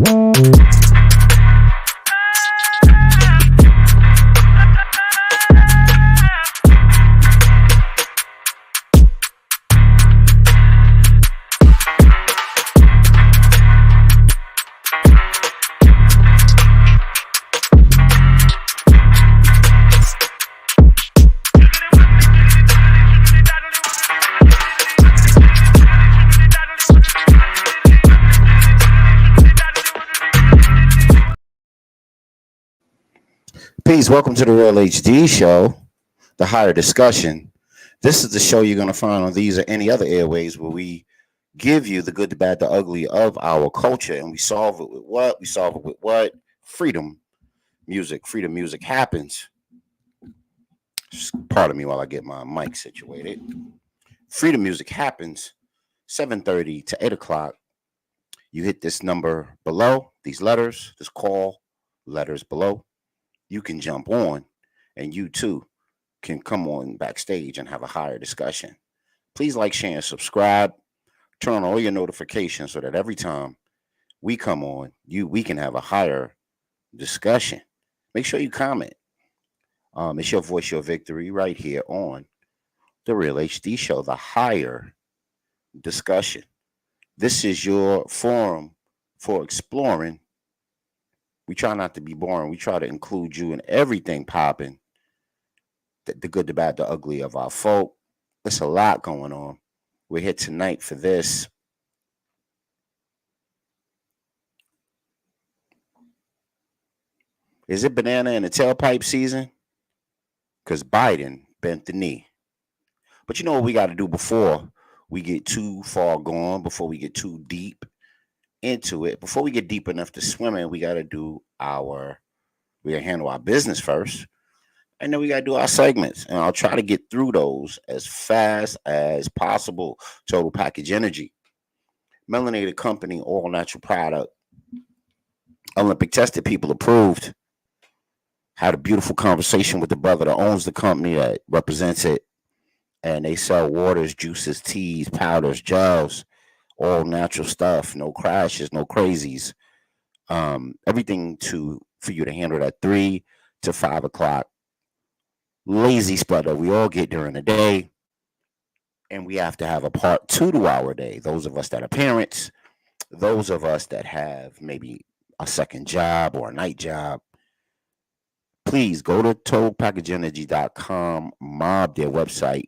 Peace. Welcome to the Real HD Show, the higher discussion. This is the show you're going to find on these or any other airways where we give you the good, the bad, the ugly of our culture, and we solve it with what? We solve it with what? Freedom music. Freedom music happens. Just pardon me while I get my mic situated. Freedom music happens 7:30 to 8 o'clock. You hit this number below, these letters, this call, letters below. You can jump on, and you too can come on backstage and have a higher discussion. Please like, share, and subscribe. Turn on all your notifications so that every time we come on, we can have a higher discussion. Make sure you comment. It's your voice, your victory, right here on the Real HD Show, the higher discussion. This is your forum for exploring. We try not to be boring. We try to include you in everything popping. The good, the bad, the ugly of our folk. There's a lot going on. We're here tonight for this. Is it banana in the tailpipe season? Because Biden bent the knee. But you know what we got to do before we get too far gone, before we get too deep into it, before we get deep enough to swim in, we got to handle our business first, and then we got to do our segments, and I'll try to get through those as fast as possible. Total Package Energy, melanated company, all natural product, Olympic tested, people approved. Had a beautiful conversation with the brother that owns the company that represents it, and they sell waters, juices, teas, powders, gels, all natural stuff, no crashes, no crazies. Everything for you to handle that 3 to 5 o'clock lazy spot that we all get during the day. And we have to have a part 2 to our day. Those of us that are parents, those of us that have maybe a second job or a night job, please go to totalpackageenergy.com, mob their website,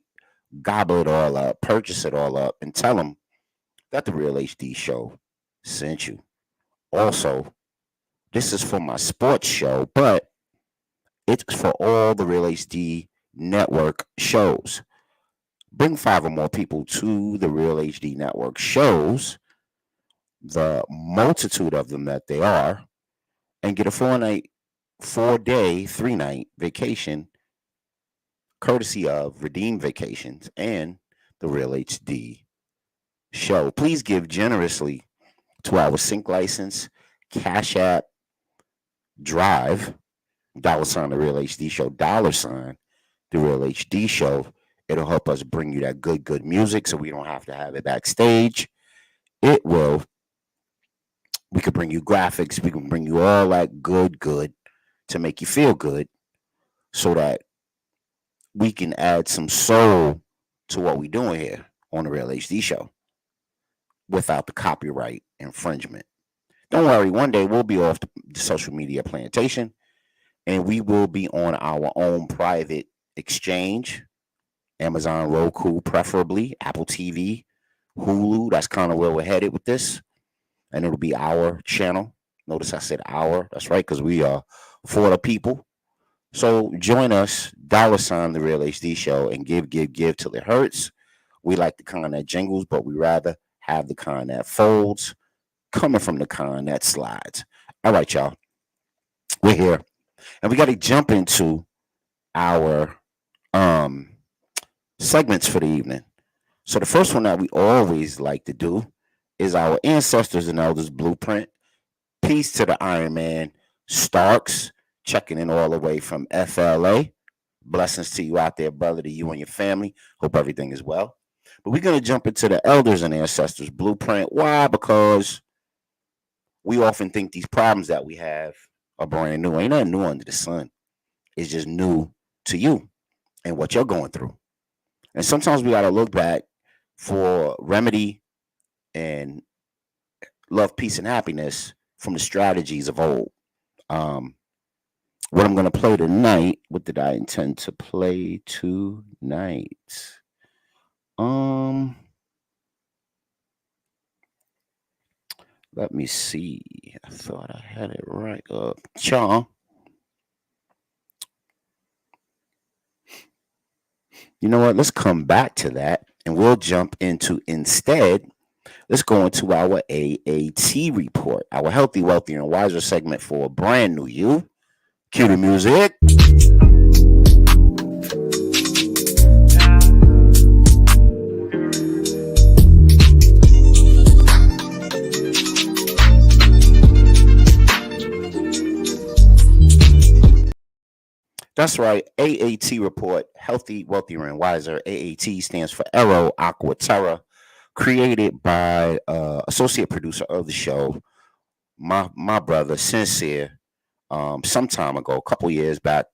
gobble it all up, purchase it all up, and tell them that the Real HD Show sent you. Also, this is for my sports show, but it's for all the Real HD Network shows. Bring 5 or more people to the Real HD Network shows, the multitude of them that they are, and get a 4-day, 3-night vacation, courtesy of Redeem Vacations and the Real HD Show. Please give generously to our sync license, Cash App, Drive, $, the Real HD Show, $, the Real HD Show. It'll help us bring you that good music so we don't have to have it backstage. We could bring you graphics. We can bring you all that good to make you feel good so that we can add some soul to what we're doing here on the Real HD Show without the copyright infringement. Don't worry, one day we'll be off the social media plantation and we will be on our own private exchange, Amazon, Roku, preferably, Apple TV, Hulu. That's kind of where we're headed with this. And it'll be our channel. Notice I said our. That's right, because we are for the people. So join us, $, the Real HD Show, and give till it hurts. We like the kind that jingles, but we rather have the kind that folds, coming from the kind that slides. All right, y'all. We're here. And we got to jump into our segments for the evening. So the first one that we always like to do is our Ancestors and Elders Blueprint. Peace to the Iron Man Starks, checking in all the way from FLA. Blessings to you out there, brother, to you and your family. Hope everything is well. But we're going to jump into the Elders and Ancestors Blueprint. Why? Because we often think these problems that we have are brand new. Ain't nothing new under the sun. It's just new to you and what you're going through. And sometimes we got to look back for remedy and love, peace, and happiness from the strategies of old. Um, what I'm going to play tonight, what did I intend to play tonight? Um, Let me see. I thought I had it right up. Cha. You know what? Let's come back to that and we'll jump into instead. Let's go into our AAT report, our Healthy, Wealthier, and Wiser segment for a brand new you. Cue the music. That's right. AAT report, Healthy, Wealthier, and Wiser. AAT stands for Aero Aqua Terra, created by associate producer of the show, my brother Sincere, some time ago, a couple years back,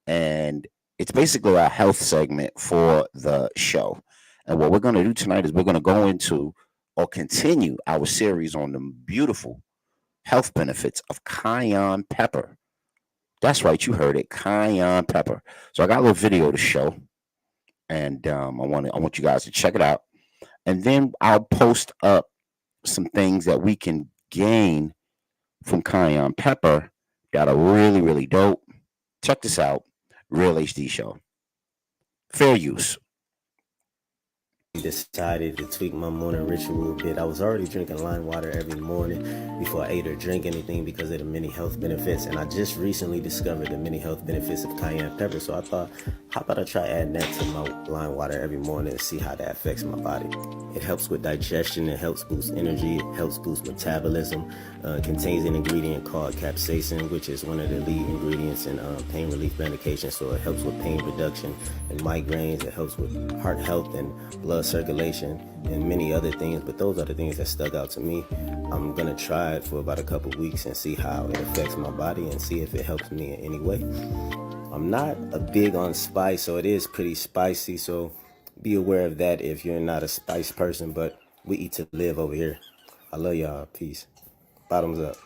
and it's basically a health segment for the show. And what we're going to do tonight is we're going to go into or continue our series on the beautiful health benefits of cayenne pepper. That's right, you heard it, cayenne pepper. So I got a little video to show, and I want you guys to check it out, and then I'll post up some things that we can gain from cayenne pepper that are really, really dope. Check this out, Real HD Show. Fair use. Decided to tweak my morning ritual a bit. I was already drinking lime water every morning before I ate or drink anything because of the many health benefits, and I just recently discovered the many health benefits of cayenne pepper, so I thought, how about I try adding that to my lime water every morning and see how that affects my body. It helps with digestion, it helps boost energy, it helps boost metabolism. Contains an ingredient called capsaicin, which is one of the lead ingredients in pain relief medication, so it helps with pain reduction and migraines. It helps with heart health and blood circulation and many other things, but those are the things that stuck out to me. I'm gonna try it for about a couple weeks and see how it affects my body and see if it helps me in any way. I'm not a big on spice, so it is pretty spicy, so be aware of that if you're not a spice person, but we eat to live over here. I love y'all. Peace. Bottoms up.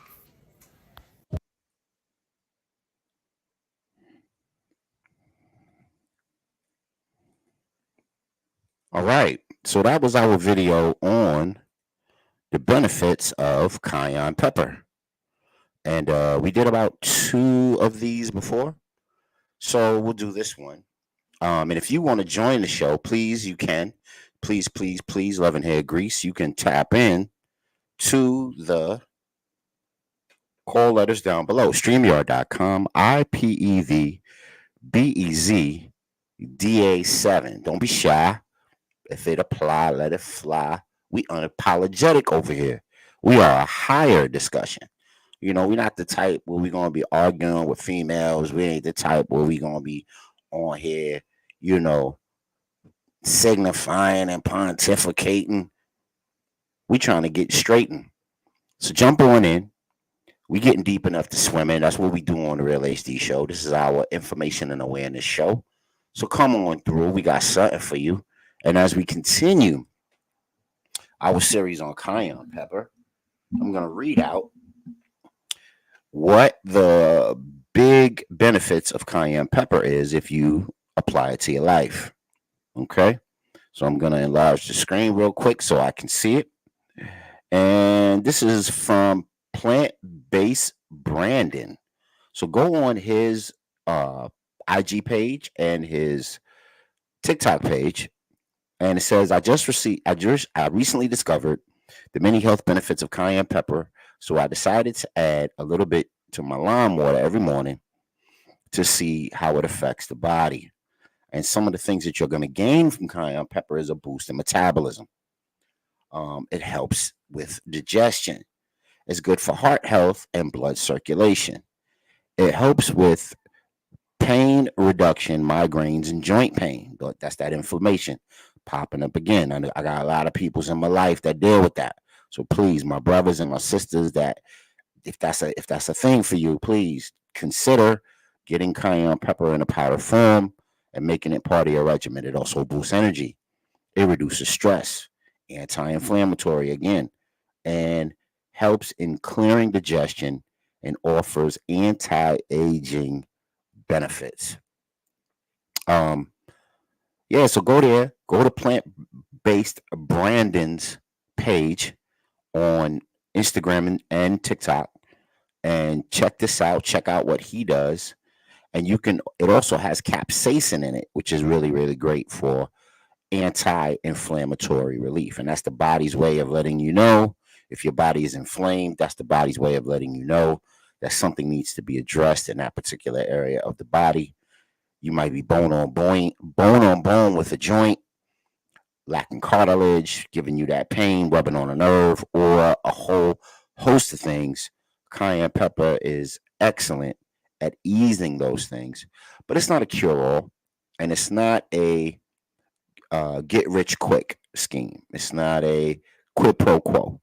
All right, so that was our video on the benefits of cayenne pepper. And we did about 2 of these before. So we'll do this one. And if you want to join the show, please, you can. Please, please, please, Love and Hair Grease. You can tap in to the call letters down below. StreamYard.com, IPEVBEZDA7. Don't be shy. If it apply, let it fly. We unapologetic over here. We are a higher discussion. You know, we're not the type where we're gonna be arguing with females. We ain't the type where we're gonna be on here, you know, signifying and pontificating. We trying to get straightened. So jump on in. We getting deep enough to swim in. That's what we do on the Real HD Show. This is our information and awareness show. So come on through. We got something for you. And as we continue our series on cayenne pepper, I'm going to read out what the big benefits of cayenne pepper is if you apply it to your life. Okay? So I'm going to enlarge the screen real quick so I can see it. And this is from Plant-Based Brandon. So go on his IG page and his TikTok page, and it says, I recently discovered the many health benefits of cayenne pepper, so I decided to add a little bit to my lime water every morning to see how it affects the body. And some of the things that you're going to gain from cayenne pepper is a boost in metabolism. It helps with digestion. It's good for heart health and blood circulation. It helps with pain reduction, migraines, and joint pain. That's that inflammation popping up again. I got a lot of peoples in my life that deal with that. So please, my brothers and my sisters, that if that's a thing for you, please consider getting cayenne pepper in a powder form and making it part of your regimen. It also boosts energy. It reduces stress, anti-inflammatory again, and helps in clearing digestion and offers anti-aging benefits. Um, yeah, so go there, go to plant-based Brandon's page on Instagram and TikTok, and check this out. Check out what he does, and you can. It also has capsaicin in it, which is really really great for anti-inflammatory relief, and that's the body's way of letting you know if your body is inflamed. That's the body's way of letting you know that something needs to be addressed in that particular area of the body. You might be bone on bone with a joint, lacking cartilage, giving you that pain, rubbing on a nerve, or a whole host of things. Cayenne pepper is excellent at easing those things, but it's not a cure all, and it's not a get rich quick scheme. It's not a quid pro quo.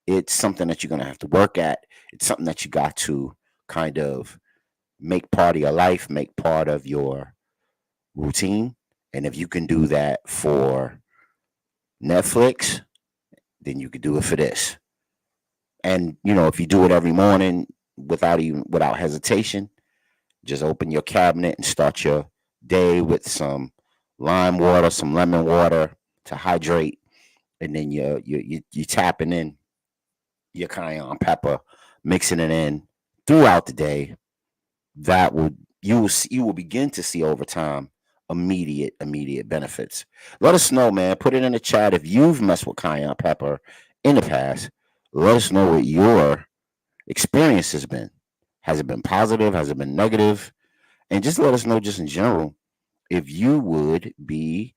It's something that you're going to have to work at. It's something that you got to kind of make part of your life, make part of your routine. And if you can do that for Netflix, then you could do it for this. And if you do it every morning without hesitation, just open your cabinet and start your day with some lime water, some lemon water to hydrate, and then you tapping in your cayenne pepper, mixing it in throughout the day. That will you will begin to see over time immediate benefits. Let us know, man. Put it in the chat if you've messed with cayenne pepper in the past. Let us know what your experience has been. Has it been positive? Has it been negative? And just let us know, just in general, if you would be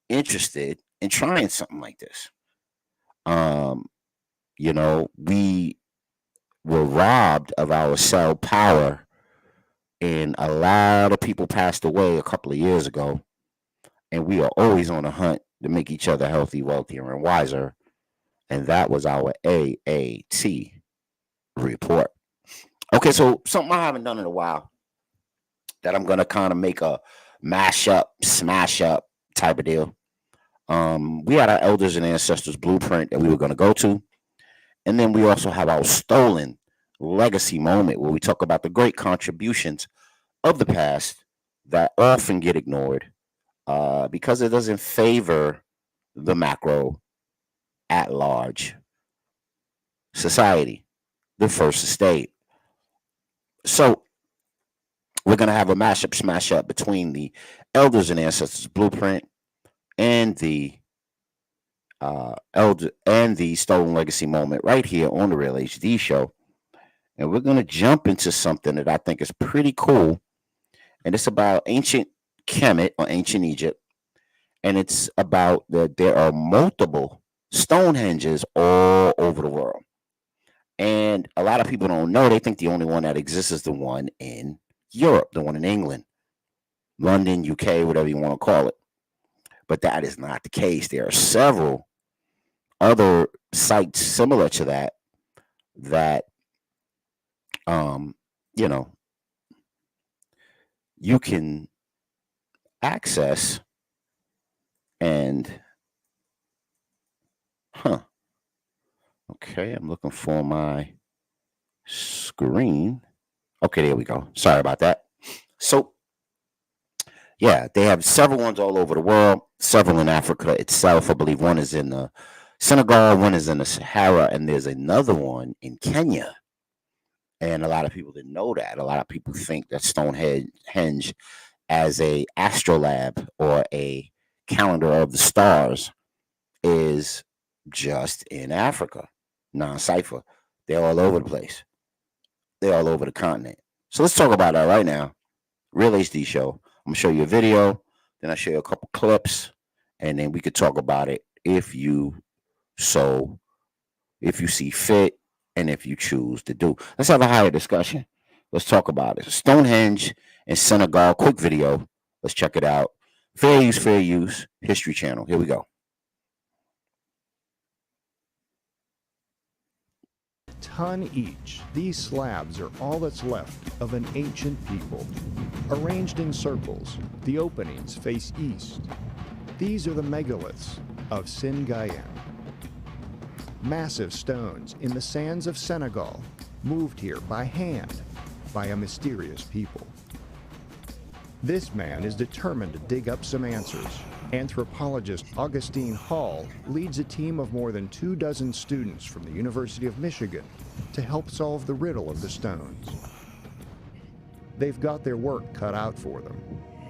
interested in trying something like this. Um, we were robbed of our cell power, and a lot of people passed away a couple of years ago. And we are always on a hunt to make each other healthy, wealthier, and wiser. And that was our AAT report. Okay, so something I haven't done in a while that I'm gonna kind of make a mash up, smash up type of deal. We had our elders and ancestors blueprint that we were gonna go to, and then we also have our stolen legacy moment where we talk about the great contributions of the past that often get ignored because it doesn't favor the macro at large society, the first estate. So we're gonna have a mashup, smash up between the elders and ancestors blueprint and the stolen legacy moment right here on the Real HD show. And we're gonna jump into something that I think is pretty cool, and it's about ancient Kemet or ancient Egypt, and it's about that there are multiple Stonehenges all over the world. And a lot of people don't know. They think the only one that exists is the one in Europe, the one in England, London, UK, whatever you want to call it. But that is not the case. There are several other sites similar to that um, you know you can access. And okay, I'm looking for my screen. Okay, there we go. Sorry about that. So yeah, they have several ones all over the world, several in Africa itself. I believe one is in the Senegal, one is in the Sahara, and there's another one in Kenya. And a lot of people didn't know that. A lot of people think that Stonehenge as a astrolabe or a calendar of the stars is just in Africa, non-cipher. They're all over the place. They're all over the continent. So let's talk about that right now. Real HD show. I'm gonna show you a video, then I'll show you a couple clips, and then we could talk about it so if you see fit, and if you choose to do. Let's have a higher discussion. Let's talk about it. Stonehenge in Senegal, quick video. Let's check it out. Fair use, History Channel. Here we go. ton each, these slabs are all that's left of an ancient people. Arranged in circles, the openings face east. These are the megaliths of Singayan. Massive stones in the sands of Senegal, moved here by hand by a mysterious people. This man is determined to dig up some answers. Anthropologist Augustine Hall leads a team of more than 24 students from the University of Michigan to help solve the riddle of the stones. They've got their work cut out for them.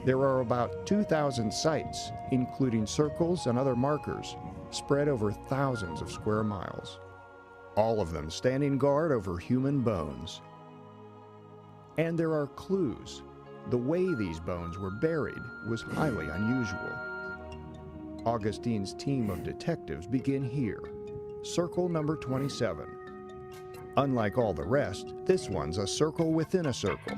There are about 2,000 sites, including circles and other markers, spread over thousands of square miles, all of them standing guard over human bones. And there are clues. The way these bones were buried was highly unusual. Augustine's team of detectives begin here, circle number 27. Unlike all the rest, this one's a circle within a circle.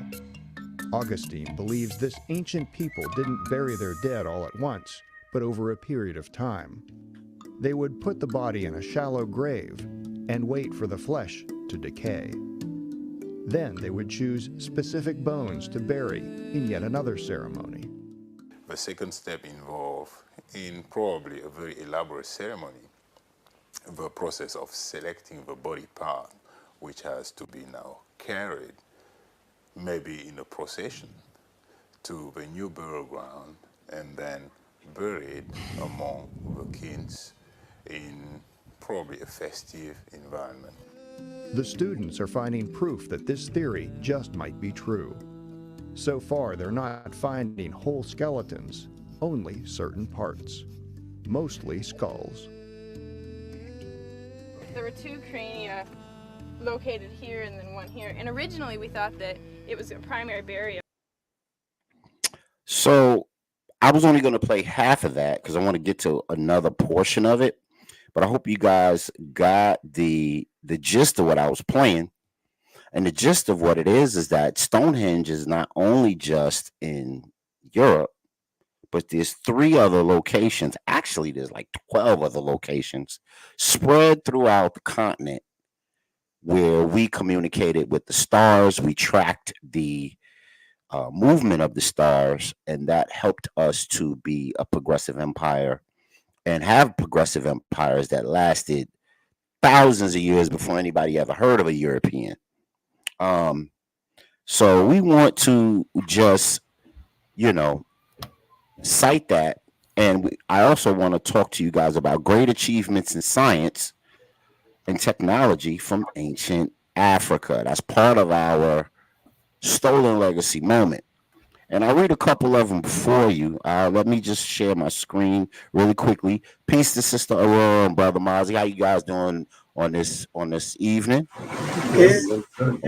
Augustine believes this ancient people didn't bury their dead all at once, but over a period of time. They would put the body in a shallow grave and wait for the flesh to decay. Then they would choose specific bones to bury in yet another ceremony. The second step involved in probably a very elaborate ceremony, the process of selecting the body part, which has to be now carried, maybe in a procession, to the new burial ground and then buried among the kids in probably a festive environment. The students are finding proof that this theory just might be true. So far, they're not finding whole skeletons, only certain parts, mostly skulls. There were 2 crania located here and then one here, and originally we thought that it was a primary burial. So I was only going to play half of that because I want to get to another portion of it. But I hope you guys got the gist of what I was playing. And the gist of what it is that Stonehenge is not only just in Europe, but there's 3 other locations. Actually, there's like 12 other locations spread throughout the continent where we communicated with the stars. We tracked the movement of the stars, and that helped us to be a progressive empire and have progressive empires that lasted thousands of years before anybody ever heard of a European. So we want to just, cite that. And I also want to talk to you guys about great achievements in science and technology from ancient Africa. That's part of our stolen legacy moment. And I'll read a couple of them before you. Let me just share my screen really quickly. Peace to Sister Aurora and Brother Mozzie. How you guys doing on this evening?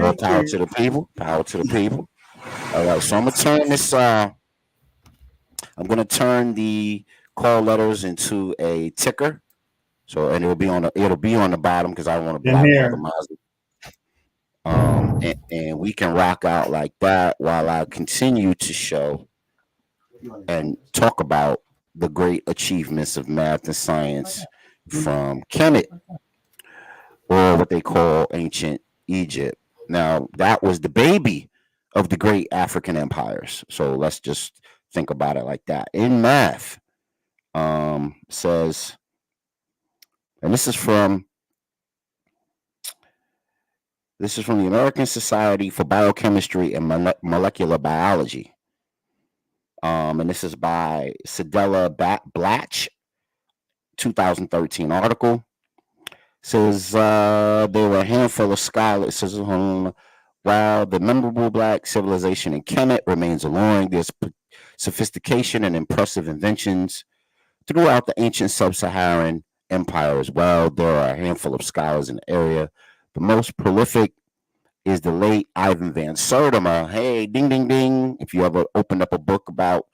All power to the people. Power to the people. All right, so I'm gonna turn this. I'm gonna turn the call letters into a ticker. So, and it'll be on the bottom because I don't want to block Brother Mozzie. And we can rock out like that while I continue to show and talk about the great achievements of math and science from Kemet, or what they call ancient Egypt. Now, that was the baby of the great African empires. So let's just think about it like that. In math, says, and this is from the American Society for Biochemistry and Molecular Biology. And this is by Cedella Blatch, 2013 article. Says there were a handful of scholars. It says, while the memorable Black civilization in Kemet remains alluring, there's sophistication and impressive inventions throughout the ancient sub-Saharan empire as well. There are a handful of scholars in the area. The most prolific is the late Ivan van Sertima. Hey, ding, ding, ding. If you ever opened up a book about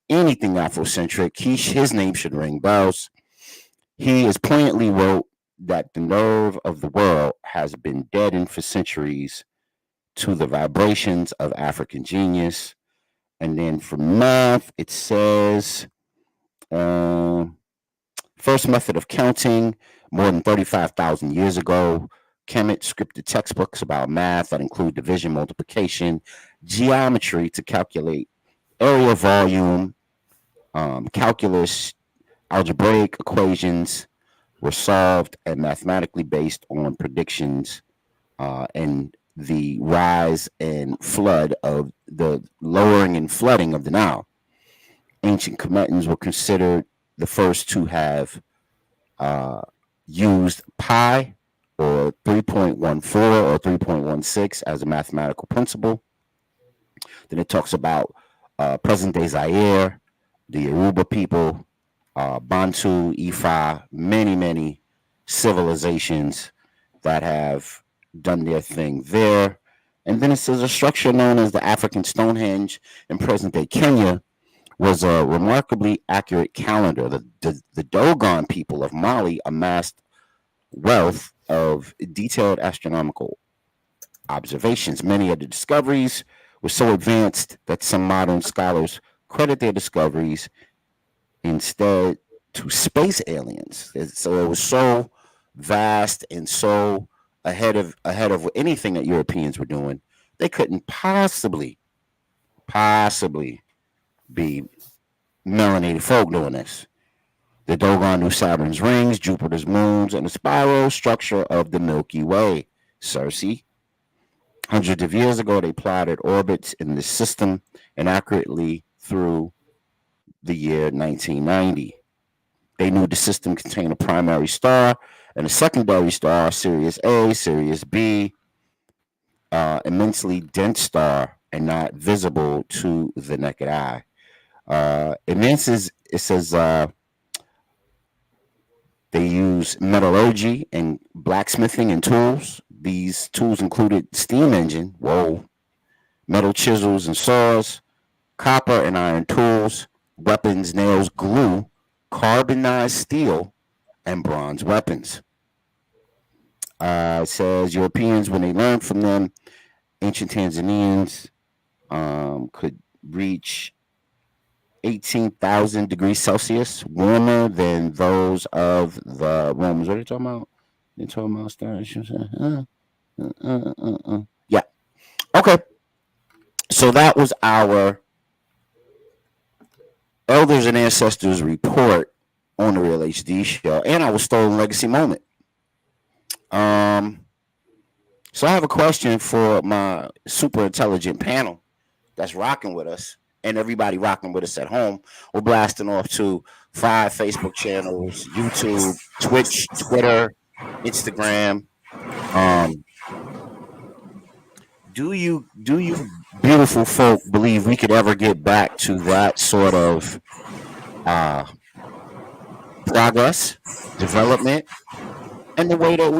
anything Afrocentric, his name should ring bells. He has poignantly wrote that the nerve of the world has been deadened for centuries to the vibrations of African genius. And then for math, it says, first method of counting more than 35,000 years ago Kemet scripted textbooks about math that include division, multiplication, geometry to calculate area, volume, calculus, algebraic equations were solved and mathematically based on predictions and the rise and flood of the lowering and flooding of the Nile. Ancient Kemetans were considered the first to have uh, used pi or 3.14 or 3.16 as a mathematical principle. Then it talks about present day Zaire, the Yoruba people, Bantu, Ifa, many civilizations that have done their thing there. And then it says a structure known as the African Stonehenge in present day Kenya was a remarkably accurate calendar. The Dogon people of Mali amassed wealth of detailed astronomical observations. Many of the discoveries were so advanced that some modern scholars credit their discoveries instead to space aliens. So it was so vast and so ahead of anything that Europeans were doing. They couldn't possibly be melanated folk doing this. The Dogon knew Saturn's rings, Jupiter's moons, and the spiral structure of the Milky Way. Cersei. Hundreds of years ago, they plotted orbits in the system and accurately through the year 1990. They knew the system contained a primary star and a secondary star, Sirius A, Sirius B, immensely dense star and not visible to the naked eye. It says they use metallurgy and blacksmithing and tools. These tools included steam engine, metal chisels and saws, copper and iron tools, weapons, nails, glue, carbonized steel, and bronze weapons. It says Europeans, when they learned from them, ancient Tanzanians could reach 18,000 degrees Celsius, warmer than those of the Romans. What are they talking about? They're talking about stars. Yeah. Okay. So that was our Elders and Ancestors report on the Real HD show and our Stolen Legacy moment. So I have a question for my super intelligent panel that's rocking with us and everybody rocking with us at home. We're blasting off to 5 Facebook channels, YouTube, Twitch, Twitter, Instagram. Do you beautiful folk believe we could ever get back to that sort of progress, development, and the way that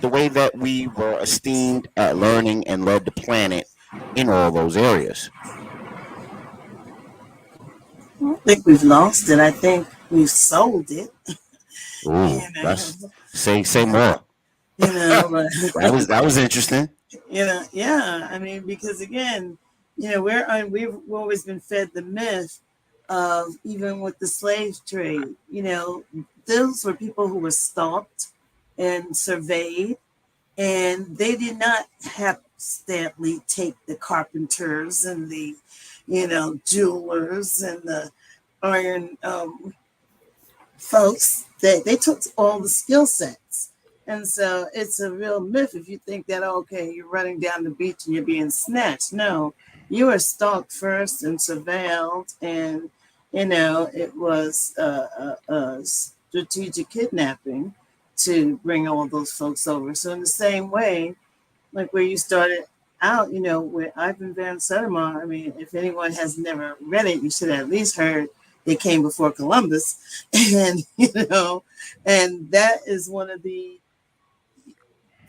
the way that we were esteemed at learning and led the planet in all those areas? I don't think we've lost it. I think we've sold it. Ooh, that's say more. That was interesting. Yeah. I mean, because again, we've always been fed the myth of, even with the slave trade, those were people who were stalked and surveyed, and they did not hapstantly take the carpenters and the, jewelers and the iron folks. They took all the skill sets. And so it's a real myth if you think that, okay, you're running down the beach and you're being snatched. No, you were stalked first and surveilled, and, it was a strategic kidnapping to bring all those folks over. So in the same way, like where you started out, with Ivan Van Sertima, I mean, if anyone has never read it, you should have at least heard they came before Columbus. And, and that is one of the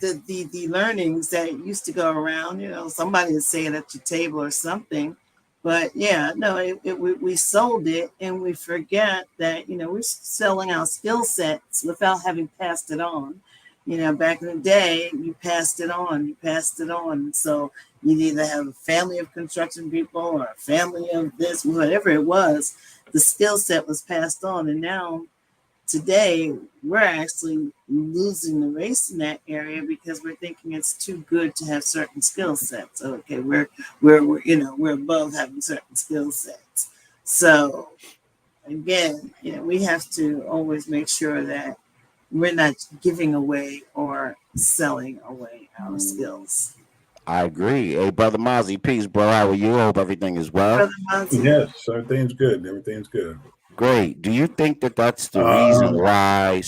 learnings that used to go around. Somebody would say it at your table or something. But yeah, no, we sold it, and we forget that, we're selling our skill sets without having passed it on. Back in the day, you passed it on. So you either have a family of construction people or a family of this, whatever it was, the skill set was passed on. And now today we're actually losing the race in that area because we're thinking it's too good to have certain skill sets. Okay, we're above having certain skill sets. So again, we have to always make sure that we're not giving away or selling away our skills. I agree. Hey, brother Mozzie, peace, bro. How are you? Hope everything is well. Brother Monty, Yes, everything's good. Everything's good. Great. Do you think that that's the reason Um, why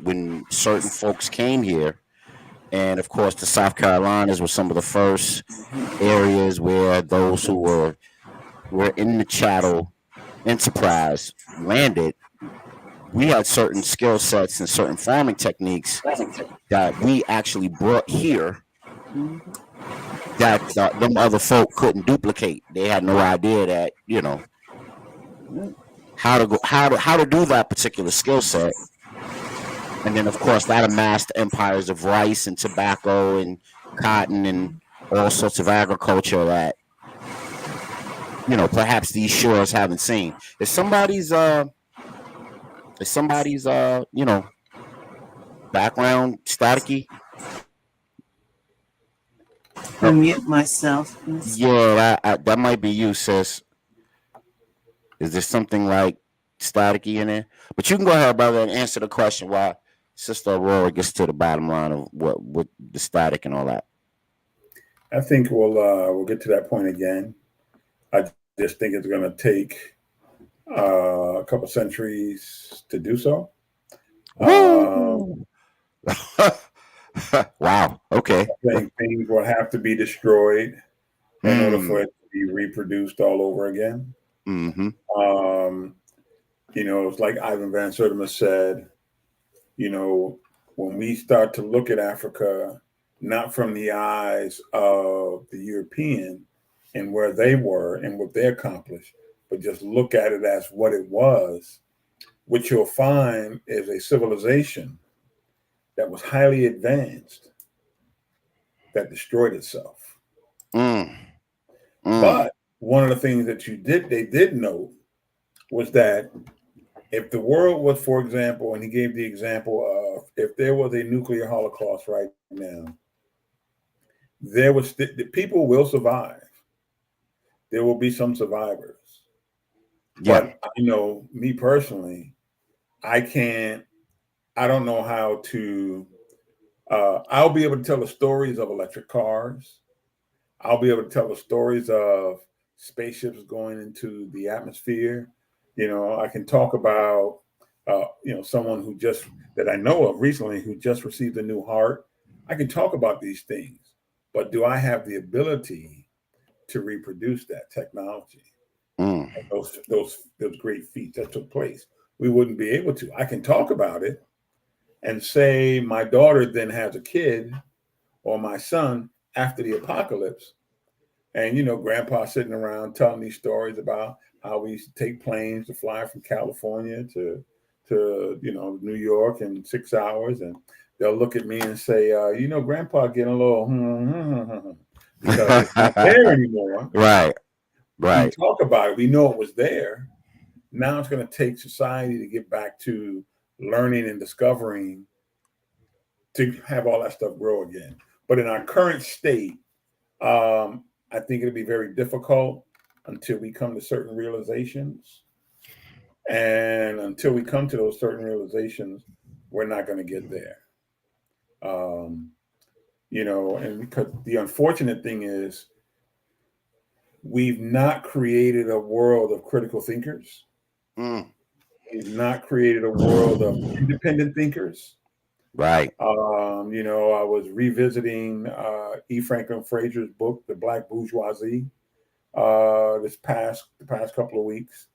when certain folks came here, and of course the South Carolinas were some of the first areas where those who were in the chattel enterprise landed, we had certain skill sets and certain farming techniques that we actually brought here that them other folk couldn't duplicate. They had no idea that how to do that particular skill set, and then of course that amassed empires of rice and tobacco and cotton and all sorts of agriculture that perhaps these shores haven't seen. Is somebody's background staticky? No, unmute myself. yeah, that might be you, sis. Is there something like staticky in there? But you can go ahead, brother, and answer the question while Sister Aurora gets to the bottom line of what the static and all that. I think we'll get to that point again. I just think it's going to take a couple centuries to do so. Woo! Wow. Okay. I think things will have to be destroyed in order for Mm. it to be reproduced all over again. Mm-hmm. It's like Ivan Van Sertima said, when we start to look at Africa, not from the eyes of the European and where they were and what they accomplished, but just look at it as what it was, what you'll find is a civilization that was highly advanced that destroyed itself. Mm. Mm. But one of the things that they did note was that if the world was, for example, and he gave the example of if there was a nuclear holocaust right now, the people will survive. There will be some survivors. Yeah. But me personally, I don't know how to, I'll be able to tell the stories of electric cars. I'll be able to tell the stories of spaceships going into the atmosphere. I can talk about, someone that I know of recently who just received a new heart. I can talk about these things, but do I have the ability to reproduce that technology? Mm. Those great feats that took place, we wouldn't be able to. I can talk about it and say my daughter then has a kid or my son after the apocalypse. And, grandpa sitting around telling these stories about how we used to take planes to fly from California to New York in 6 hours. And they'll look at me and say, grandpa getting a little because it's not there anymore. Right. We Right. talk about it. We know it was there. Now it's going to take society to get back to learning and discovering to have all that stuff grow again. But in our current state, I think it'll be very difficult until we come to certain realizations. And until we come to those certain realizations, we're not going to get there. And because the unfortunate thing is we've not created a world of critical thinkers. Mm. We've not created a world of independent thinkers. Right. I was revisiting E. Franklin Fraser's book, The Black Bourgeoisie, the past couple of weeks,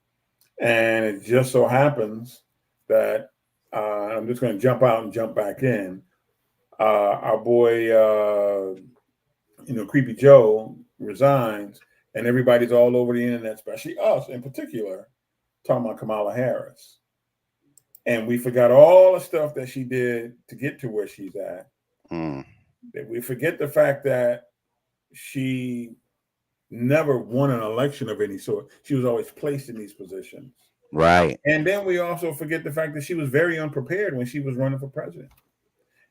and it just so happens that I'm just going to jump out and jump back in. Our boy, Creepy Joe resigns, and everybody's all over the internet, especially us in particular, talking about Kamala Harris. And we forgot all the stuff that she did to get to where she's at. Mm. We forget the fact that she never won an election of any sort. She was always placed in these positions. Right. And then we also forget the fact that she was very unprepared when she was running for president.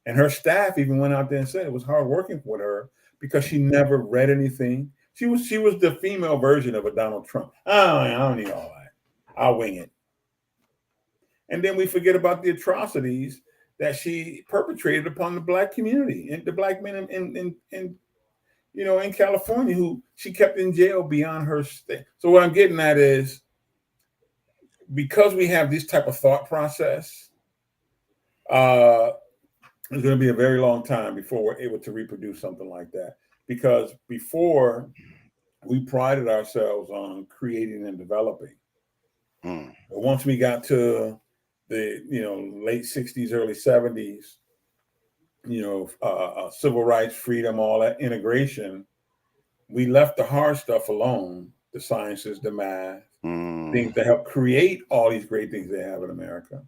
And her staff even went out there and said it was hard working with her because she never read anything. She was the female version of a Donald Trump. I don't need all that. I'll wing it. And then we forget about the atrocities that she perpetrated upon the black community and the black men in California who she kept in jail beyond her stay. So what I'm getting at is because we have this type of thought process, it's going to be a very long time before we're able to reproduce something like that. Because before, we prided ourselves on creating and developing. Mm. But once we got to the late 60s, early 70s, civil rights, freedom, all that integration, we left the hard stuff alone, the sciences, the math, things that help create all these great things they have in America.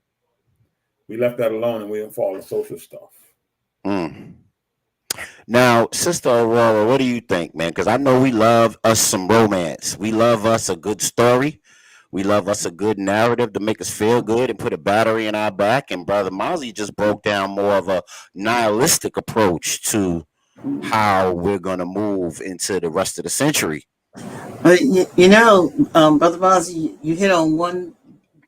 We left that alone and we didn't follow the social stuff. Mm. Now, Sister Aurora, what do you think, man? Because I know we love us some romance. We love us a good story. We love us a good narrative to make us feel good and put a battery in our back. And Brother Mozzie just broke down more of a nihilistic approach to how we're going to move into the rest of the century. Brother Boz, you hit on one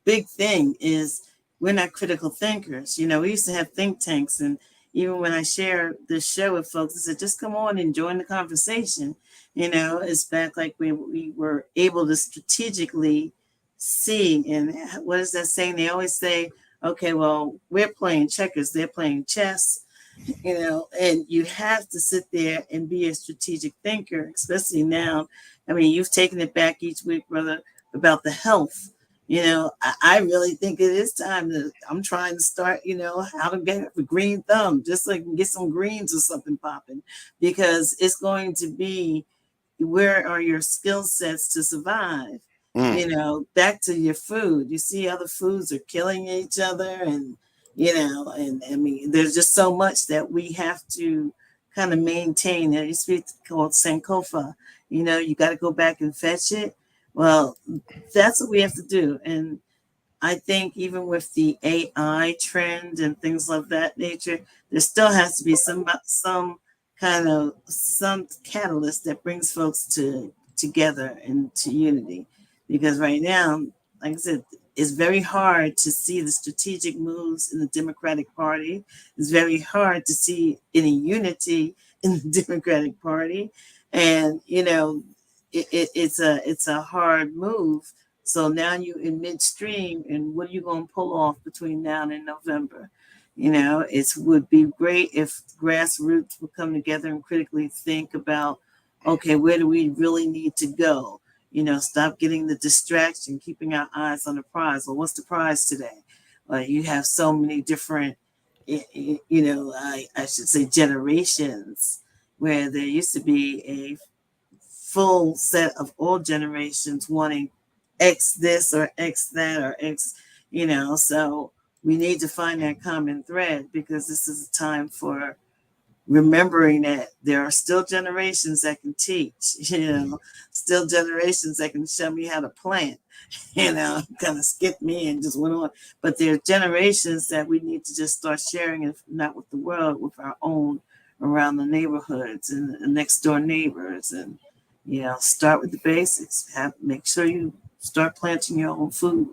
big thing is we're not critical thinkers. We used to have think tanks, and even when I share this show with folks, I said, just come on and join the conversation. It's back like we were able to strategically see. And what is that saying? They always say, okay, well, we're playing checkers, they're playing chess. And you have to sit there and be a strategic thinker, especially now. I mean, you've taken it back each week, brother, about the health. I really think it is time I'm trying to start, how to get a green thumb, just so I can get some greens or something popping, because it's going to be, where are your skill sets to survive? Back to your food. You see other foods are killing each other, and and I mean, there's just so much that we have to kind of maintain. There used to be called Sankofa. You got to go back and fetch it. Well, that's what we have to do. And I think even with the AI trend and things of that nature, there still has to be some catalyst that brings folks together and to unity. Because right now, like I said, it's very hard to see the strategic moves in the Democratic Party. It's very hard to see any unity in the Democratic Party. And it's a hard move. So now you in midstream, and what are you going to pull off between now and November? It would be great if grassroots would come together and critically think about, okay, where do we really need to go? Stop getting the distraction, keeping our eyes on the prize. Well, what's the prize today? You have so many different, I should say generations, where there used to be a full set of all generations wanting X this or X that or X, so we need to find that common thread, because this is a time for remembering that there are still generations that can teach, still generations that can show me how to plant, kind of skipped me and just went on. But there are generations that we need to just start sharing, if not with the world, with our own around the neighborhoods and the next door neighbors. And start with the basics. Make sure you start planting your own food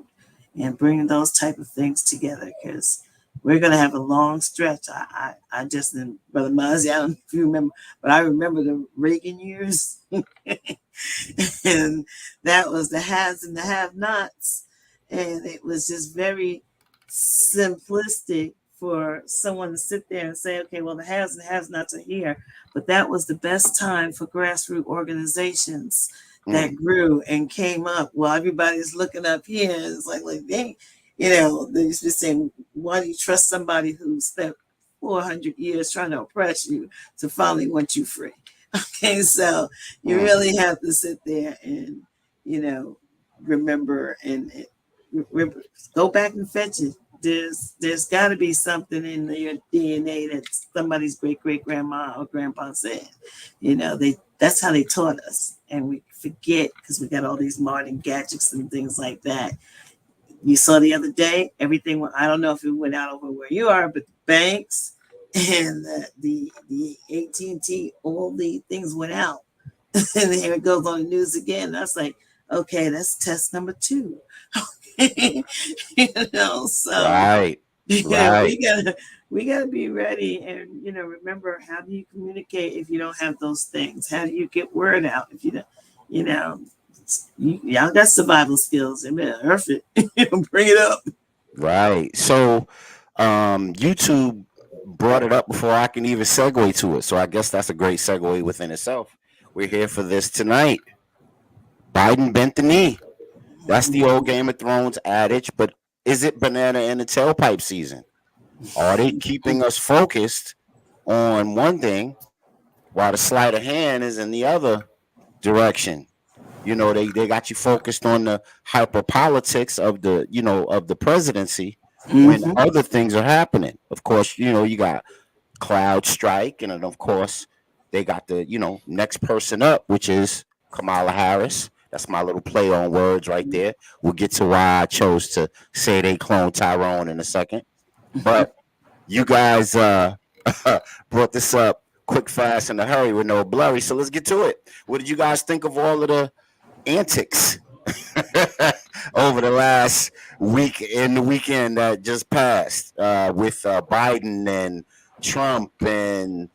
and bringing those type of things together, because we're going to have a long stretch. I just, Brother Muzzy, I don't know if you remember, but I remember the Reagan years. And that was the haves and the have-nots. And it was just very simplistic for someone to sit there and say, okay, well, the haves and have-nots are here. But that was the best time for grassroots organizations that grew and came up. Well, everybody's looking up here. It's like they used to be saying, why do you trust somebody who spent 400 years trying to oppress you to finally want you free? Okay, so you really have to sit there and, remember and go back and fetch it. There's got to be something in your DNA that somebody's great grandma or grandpa said. That's how they taught us, and we forget because we got all these modern gadgets and things like that. You saw the other day, everything, I don't know if it went out over where you are, but the banks and the AT&T, all the things went out. And here it goes on the news again. That's like, okay, that's test number 2. So Right. yeah, Right. we gotta be ready, and remember, how do you communicate if you don't have those things? How do you get word out if you don't, you know, y'all got survival skills. Amen. Earth it, bring it up. Right. So YouTube brought it up before I can even segue to it. So I guess that's a great segue within itself. We're here for this tonight. Biden bent the knee. That's the old Game of Thrones adage, but is it banana in the tailpipe season? Are they keeping us focused on one thing while the sleight of hand is in the other direction? They got you focused on the hyper politics of the presidency when Mm-hmm. other things are happening. Of course, you got Cloud Strike, and then of course they got the next person up, which is Kamala Harris. That's my little play on words right there. We'll get to why I chose to say they cloned Tyrone in a second. But you guys brought this up quick, fast, in a hurry with no blurry. So let's get to it. What did you guys think of all of the antics over the last week and the weekend that just passed with Biden and Trump and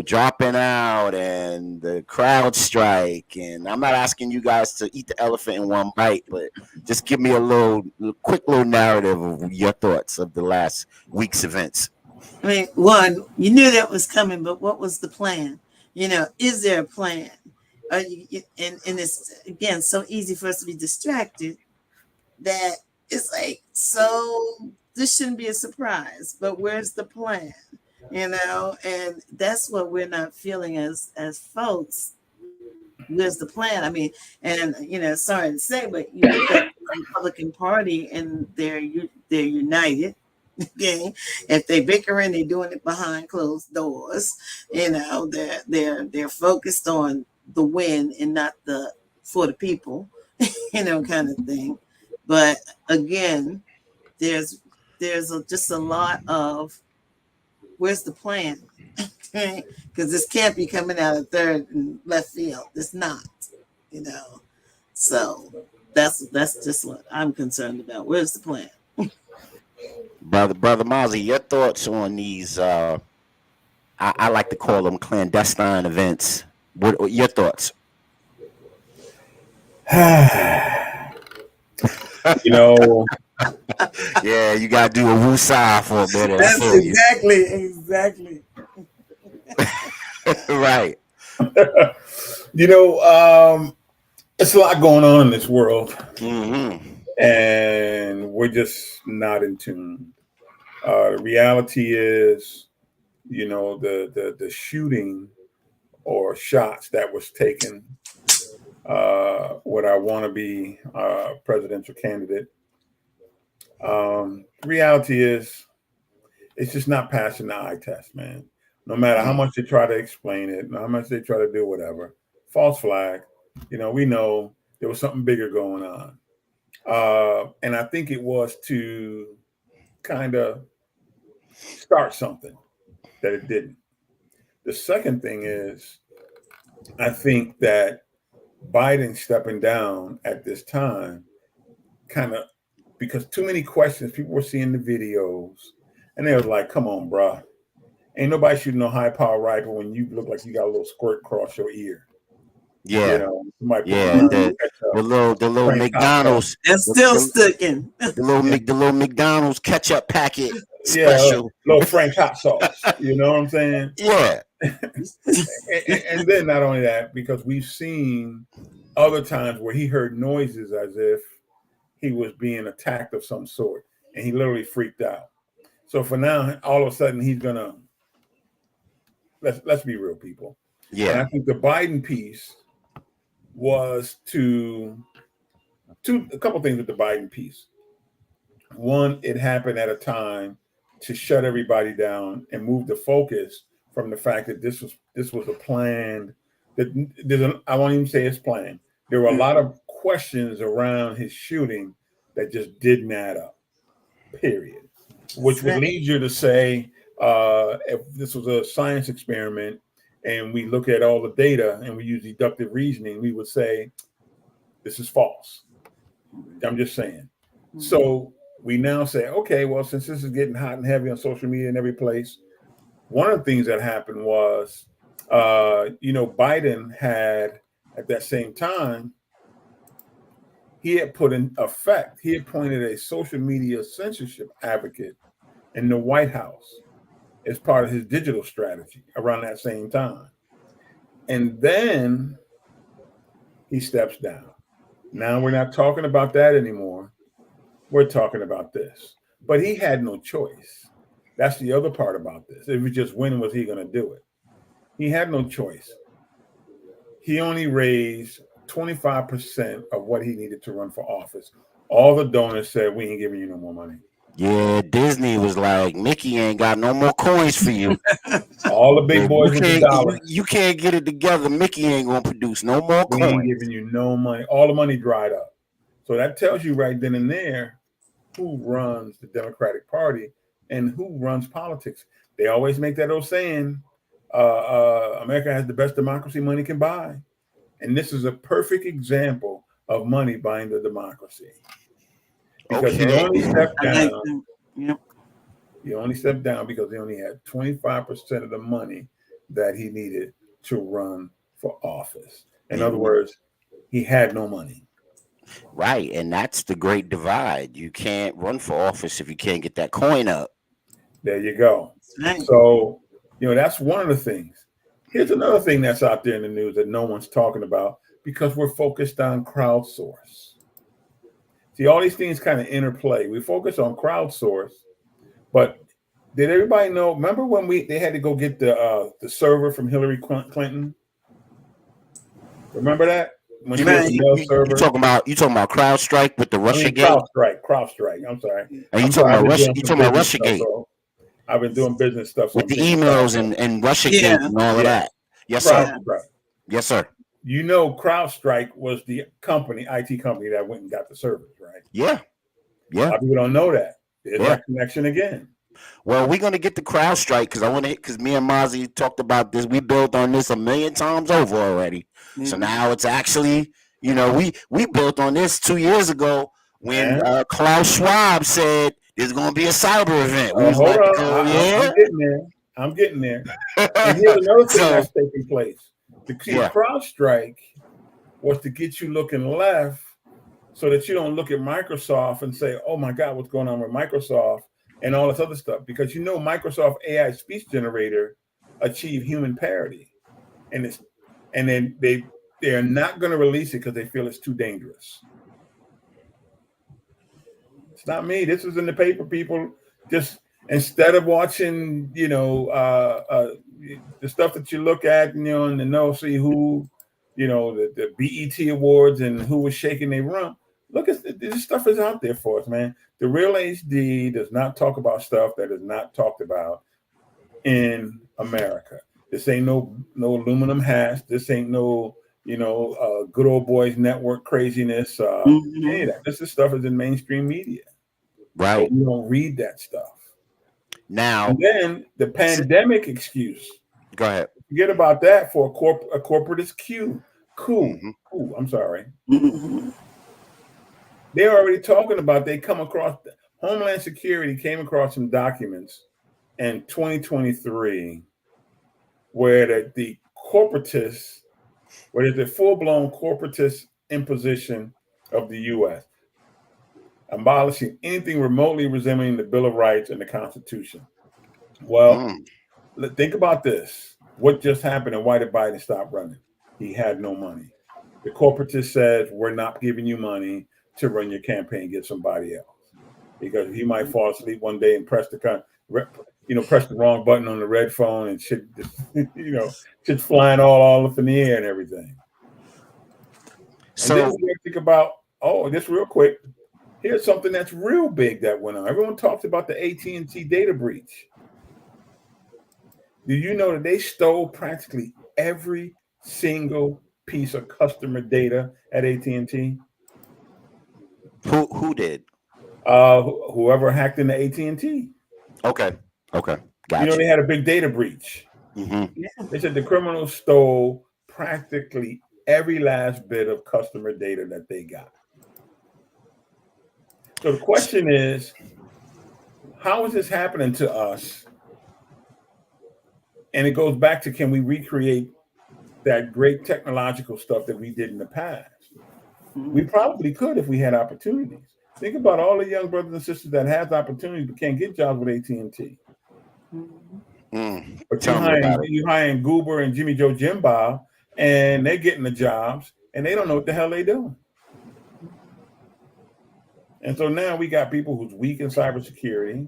dropping out and the crowd strike? And I'm not asking you guys to eat the elephant in one bite, but just give me a quick little narrative of your thoughts of the last week's events. I mean, one, you knew that was coming, but what was the plan? Is there a plan? And it's again so easy for us to be distracted that it's like, so this shouldn't be a surprise, but where's the plan? And that's what we're not feeling as folks. Where's the plan? I mean, and sorry to say, but you look at the Republican Party and they're united. Okay, if they bickering, they're doing it behind closed doors. They're focused on the win and not the for the people, kind of thing. But again, there's just a lot of where's the plan? Because this can't be coming out of third and left field. It's not, you know. So that's just what I'm concerned about. Where's the plan? Brother Mozzie, your thoughts on these I like to call them clandestine events. What your thoughts? You know, Yeah, you gotta do a woosah for a minute. I That's feel you. exactly. Right. it's a lot going on in this world, Mm-hmm. and we're just not in tune. The reality is, the shooting or shots that was taken with our wannabe presidential candidate. Reality is, it's just not passing the eye test, man. No matter how much they try to explain it, how much they try to do whatever, false flag. We know there was something bigger going on, and I think it was to kind of start something that it didn't. The second thing is, I think that Biden stepping down at this time kind of, because too many questions, people were seeing the videos and they was like, come on, bruh. Ain't nobody shooting no high power rifle when you look like you got a little squirt across your ear. Yeah. Somebody put Yeah. The little Frank hot sauce. McDonald's. It's still sticking. The little McDonald's ketchup packet Yeah, special. little Frank hot sauce. You know what I'm saying? Yeah. And then not only that, because we've seen other times where he heard noises as if he was being attacked of some sort, and he literally freaked out. So for now, all of a sudden, he's gonna let's be real, people. And I Yeah. think the Biden piece was a couple things with the Biden piece. One, it happened at a time to shut everybody down and move the focus from the fact that this was a planned. I won't even say it's planned. There were a lot of questions around his shooting that just didn't add up, period. Which would Right. lead you to say, if this was a science experiment and we look at all the data and we use deductive reasoning, we would say, this is false. I'm just saying. So we now say, okay, well, since this is getting hot and heavy on social media and every place, one of the things that happened was, Biden had at that same time, he had put in effect, he appointed a social media censorship advocate in the White House as part of his digital strategy around that same time. And then he steps down. Now we're not talking about that anymore. We're talking about this. But he had no choice. That's the other part about this. It was just when was he going to do it? He had no choice. He only raised 25% of what he needed to run for office. All the donors said, we ain't giving you no more money. Yeah, Disney was like, Mickey ain't got no more coins for you. All the big boys with the dollar. You can't get it together. Mickey ain't gonna produce no more We coins. ain't giving you no money. All the money dried up. So that tells you right then and there who runs the Democratic Party and who runs politics. They always make that old saying, America has the best democracy money can buy. And this is a perfect example of money buying the democracy. Because he only stepped down. Yep. He only stepped down because he only had 25% of the money that he needed to run for office. In other words, he had no money. Right, and that's the great divide. You can't run for office if you can't get that coin up. There you go. Right. So, that's one of the things. Here's another thing that's out there in the news that no one's talking about because we're focused on crowdsource. See, all these things kind of interplay. We focus on crowdsource, but did everybody know? Remember when they had to go get the server from Hillary Clinton? Remember that? When she had the mail server? You talking about CrowdStrike with the Russiagate? CrowdStrike. I'm sorry. And you talking about Russiagate? I've been doing business stuff with the emails and Russiagate and all of that. Yes, sir. Yes, sir. CrowdStrike was the IT company that went and got the servers, right? Yeah. A lot of people don't know that. There's that connection again. Well, we're gonna get the CrowdStrike because me and Mozzie talked about this. We built on this 1,000,000 times over already. Mm-hmm. So now it's actually, we built on this 2 years ago when Klaus Schwab said there's gonna be a cyber event. Hold on, I'm getting there. And here's another thing that's taking place. The CrowdStrike was to get you looking left so that you don't look at Microsoft and say, oh my God, what's going on with Microsoft and all this other stuff. Because Microsoft AI speech generator achieved human parity. And then they're not going to release it because they feel it's too dangerous. It's not me. This is in the paper, people. Just instead of watching, the stuff that you look at, and the see who, the BET awards and who was shaking their rump. Look, this stuff is out there for us, man. The Real HD does not talk about stuff that is not talked about in America. This ain't no aluminum hats. This ain't no, good old boys network craziness. Any of that. This stuff is in mainstream media. Right. But we don't read that stuff. Now. And then the pandemic excuse. Go ahead. Forget about that for a corporatist Q. Cool. I'm sorry. They're already talking about Homeland Security came across some documents in 2023 where the corporatists, where there's a full-blown corporatist imposition of the U.S., abolishing anything remotely resembling the Bill of Rights and the Constitution. Well, think about this. What just happened and why did Biden stop running? He had no money. The corporatist says, we're not giving you money to run your campaign, get somebody else. Because he might fall asleep one day and press the wrong button on the red phone and shit, shit's flying all up in the air and everything. So, and then we think about, this real quick. Here's something that's real big that went on. Everyone talks about the AT&T data breach. Do you know that they stole practically every single piece of customer data at AT&T? Who did? Whoever hacked into AT&T. Okay. Okay. You know, Gotcha. they had a big data breach. Mm-hmm. They said the criminals stole practically every last bit of customer data that they got. So the question is, how is this happening to us? And it goes back to, can we recreate that great technological stuff that we did in the past? We probably could if we had opportunities. Think about all the young brothers and sisters that have opportunities but can't get jobs with AT&T. But Tell me about it. you hiring Goober and Jimmy Joe Jim Bob, and they're getting the jobs, and they don't know what the hell they're doing. And so now we got people who's weak in cybersecurity,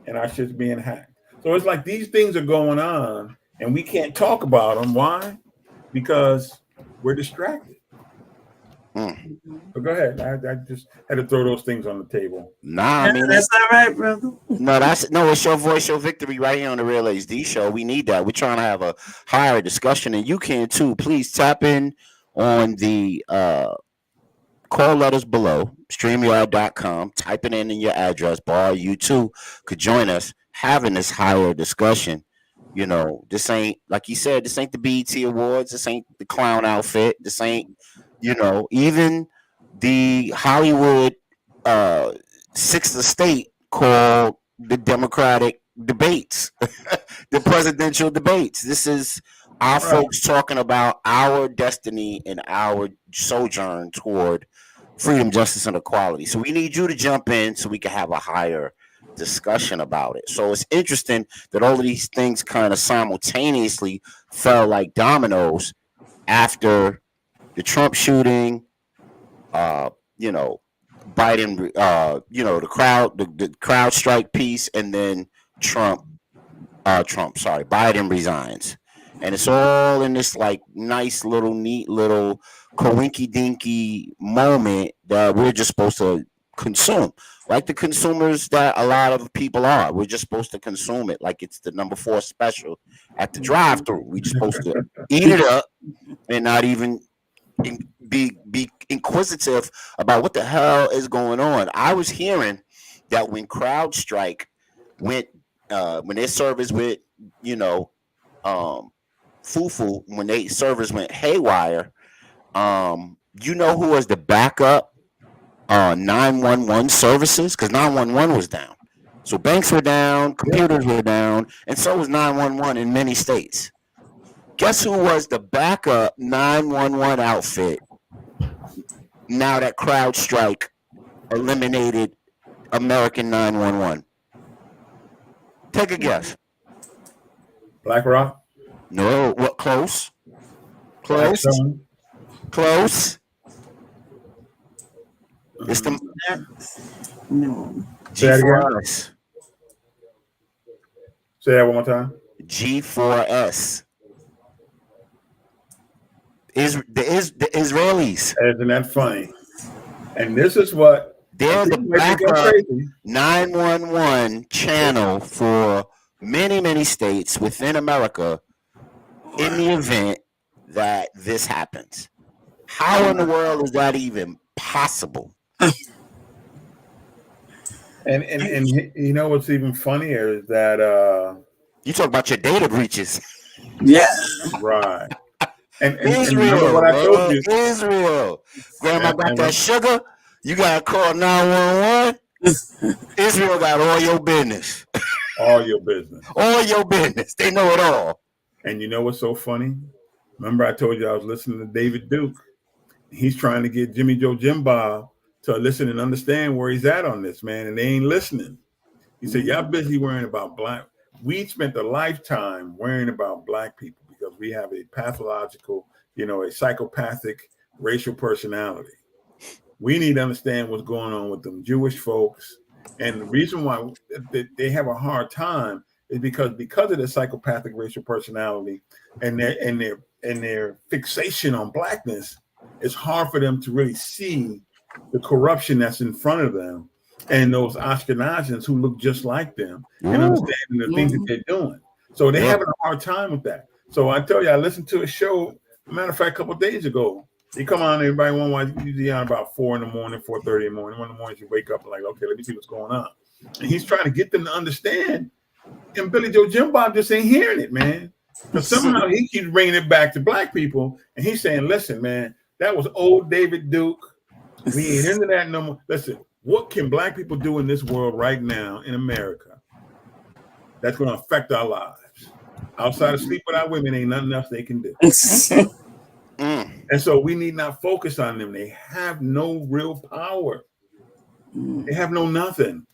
and our shit's being hacked. So it's like these things are going on, and we can't talk about them. Why? Because we're distracted. But go ahead. I just had to throw those things on the table. Nah, I mean, that's all right, brother. No, it's your voice, your victory right here on the Real HD Show. We need that. We're trying to have a higher discussion, and you can too. Please tap in on the call letters below, StreamYard.com. Type it in your address bar. You too could join us having this higher discussion. You know, this ain't, like you said, this ain't the BET Awards. This ain't the clown outfit. This ain't, you know, even the Hollywood sixth estate called the Democratic debates, the presidential debates. This is our folks talking about our destiny and our sojourn toward freedom, justice, and equality. So we need you to jump in so we can have a higher discussion about it. So it's interesting that all of these things kind of simultaneously fell like dominoes after the Trump shooting, you know, Biden, you know, the crowd strike piece, and then Biden resigns. And it's all in this like nice little, neat little coinky dinky moment that we're just supposed to consume, like the consumers that a lot of people are. We're just supposed to consume it like it's the number 4 special at the drive-through. We're just supposed to eat it up and not even be inquisitive about what the hell is going on. I was hearing that when CrowdStrike went, when their servers went, you know, foo-foo, when they servers went haywire, you know who was the backup 911 services? Because 911 was down. So banks were down, computers were down, and so was 911 in many states. Guess who was the backup 911 outfit now that CrowdStrike eliminated American 911? Take a guess. BlackRock? No, what? Close. Close. Close. It's the No. G4S. Say that one more time. G4S. The Israelis. Isn't that funny? And this is what they're the backup 911 channel for many states within America in the event that this happens. How in the world is that even possible? And you know what's even funnier is that you talk about your data breaches. Yeah. Right. And Israel, what I told you, Israel. Grandma got that sugar. You gotta call 911. Israel got all your business. All your business. All your business. They know it all. And you know what's so funny? Remember I told you I was listening to David Duke. He's trying to get Jimmy Joe Jim Bob to listen and understand where he's at on this, man, and they ain't listening. He said, y'all busy worrying about black. We spent a lifetime worrying about black people because we have a pathological, you know, a psychopathic racial personality. We need to understand what's going on with them Jewish folks. And the reason why they have a hard time is because of their psychopathic racial personality and their fixation on blackness, it's hard for them to really see the corruption that's in front of them and those Ashkenazis who look just like them and understanding the things that they're doing. So they're having a hard time with that. So I tell you, I listened to a show, matter of fact, a couple of days ago, You come on, everybody one watch. Usually on about 4 in the morning, 4:30 in the morning. One of the mornings you wake up and like, okay, let me see what's going on. And he's trying to get them to understand. And Billy Joe Jim Bob just ain't hearing it, man. But somehow he keeps bringing it back to black people, and he's saying, "Listen, man, that was old David Duke. We ain't into that no more. Listen, what can black people do in this world right now in America that's going to affect our lives? Outside of sleep with our women, ain't nothing else they can do." And so we need not focus on them. They have no real power. They have no nothing.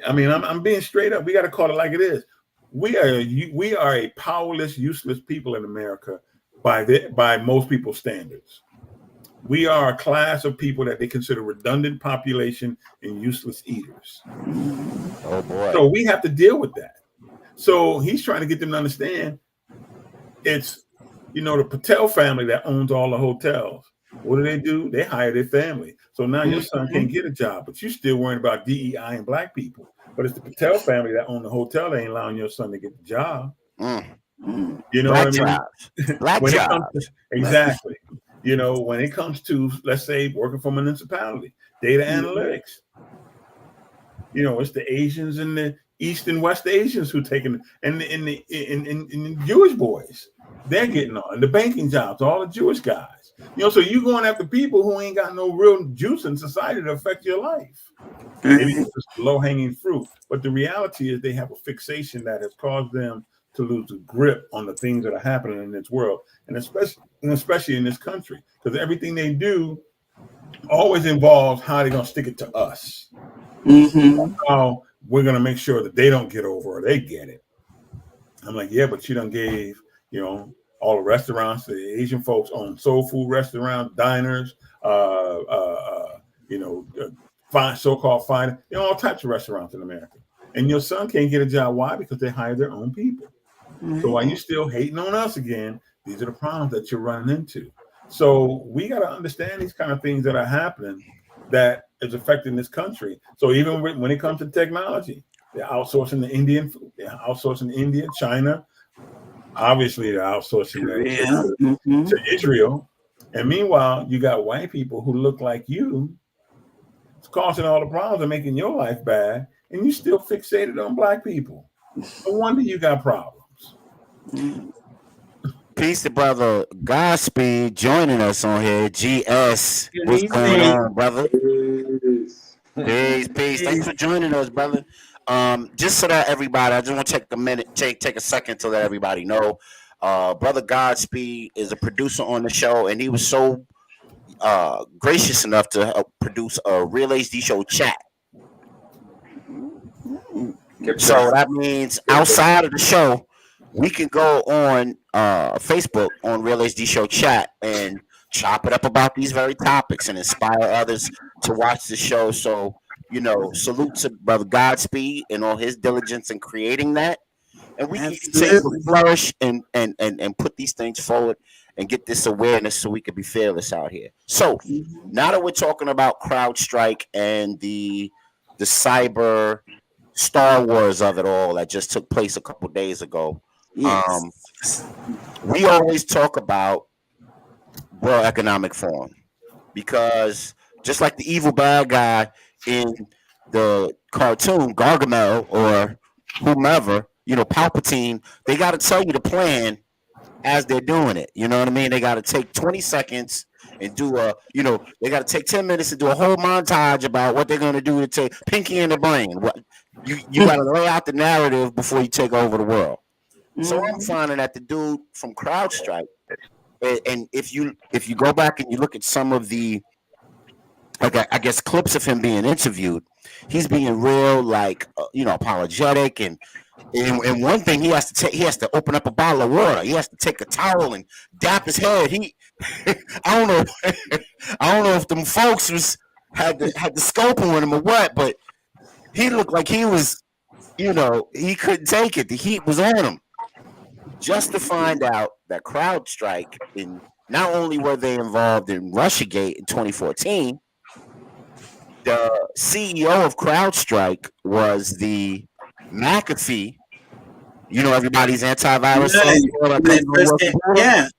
I mean, I'm being straight up. We got to call it like it is. We are a powerless, useless people in America by most people's standards. We are a class of people that they consider redundant population and useless eaters. Oh boy! So we have to deal with that. So he's trying to get them to understand it's, the Patel family that owns all the hotels. What do? They hire their family. So now your son can't get a job, but you're still worrying about DEI and black people. But it's the Patel family that own the hotel that ain't allowing your son to get the job. You know Black what I mean? jobs. Black jobs. Exactly. When it comes to, let's say, working for a municipality, data analytics, it's the Asians and the East and West Asians who taking, and the Jewish boys, they're getting on. And the banking jobs, all the Jewish guys. So you going after people who ain't got no real juice in society to affect your life. Maybe it's just low-hanging fruit. But the reality is they have a fixation that has caused them to lose a grip on the things that are happening in this world, and especially in this country, because everything they do always involves how they're going to stick it to us. How we're going to make sure that they don't get over or they get it. I'm like, yeah, but you done gave, all the restaurants, the Asian folks own soul food restaurants, diners, fine, so-called fine, all types of restaurants in America. And your son can't get a job. Why? Because they hire their own people. So while you still hating on us again, these are the problems that you're running into. So we got to understand these kind of things that are happening that is affecting this country. So even when it comes to technology, they're outsourcing the Indian food, they're outsourcing India, China. Obviously, they're outsourcing to Israel. And meanwhile, you got white people who look like you. It's causing all the problems and making your life bad. And you still fixated on black people. No wonder you got problems. Peace to brother Godspeed joining us on here. GS, what's going on, brother? Peace. Thanks for joining us, brother. Just so that everybody, I just want to take a second to let everybody know. Brother Godspeed is a producer on the show, and he was so gracious enough to produce a Real HD Show chat. So that means outside of the show, we can go on Facebook on Real HD Show chat and chop it up about these very topics and inspire others to watch the show. So, salute to Brother Godspeed and all his diligence in creating that. And we can continue to flourish and put these things forward and get this awareness so we can be fearless out here. So now that we're talking about CrowdStrike and the cyber Star Wars of it all that just took place a couple days ago, we always talk about World Economic Forum because just like the evil bad guy in the cartoon, Gargamel or whomever, Palpatine, they got to tell you the plan as they're doing it. You know what I mean? They got to take 20 seconds and do they got to take 10 minutes and do a whole montage about what they're going to do to take Pinky in the brain. You got to lay out the narrative before you take over the world. So I'm finding that the dude from CrowdStrike, and if you go back and you look at some of the, I guess, clips of him being interviewed, he's being real, apologetic, and one thing he has to open up a bottle of water. He has to take a towel and dap his head. I don't know if them folks had the scope on him or what, but he looked like he was, he couldn't take it. The heat was on him. Just to find out that CrowdStrike, not only were they involved in Russiagate in 2014, the CEO of CrowdStrike was the McAfee, everybody's antivirus software.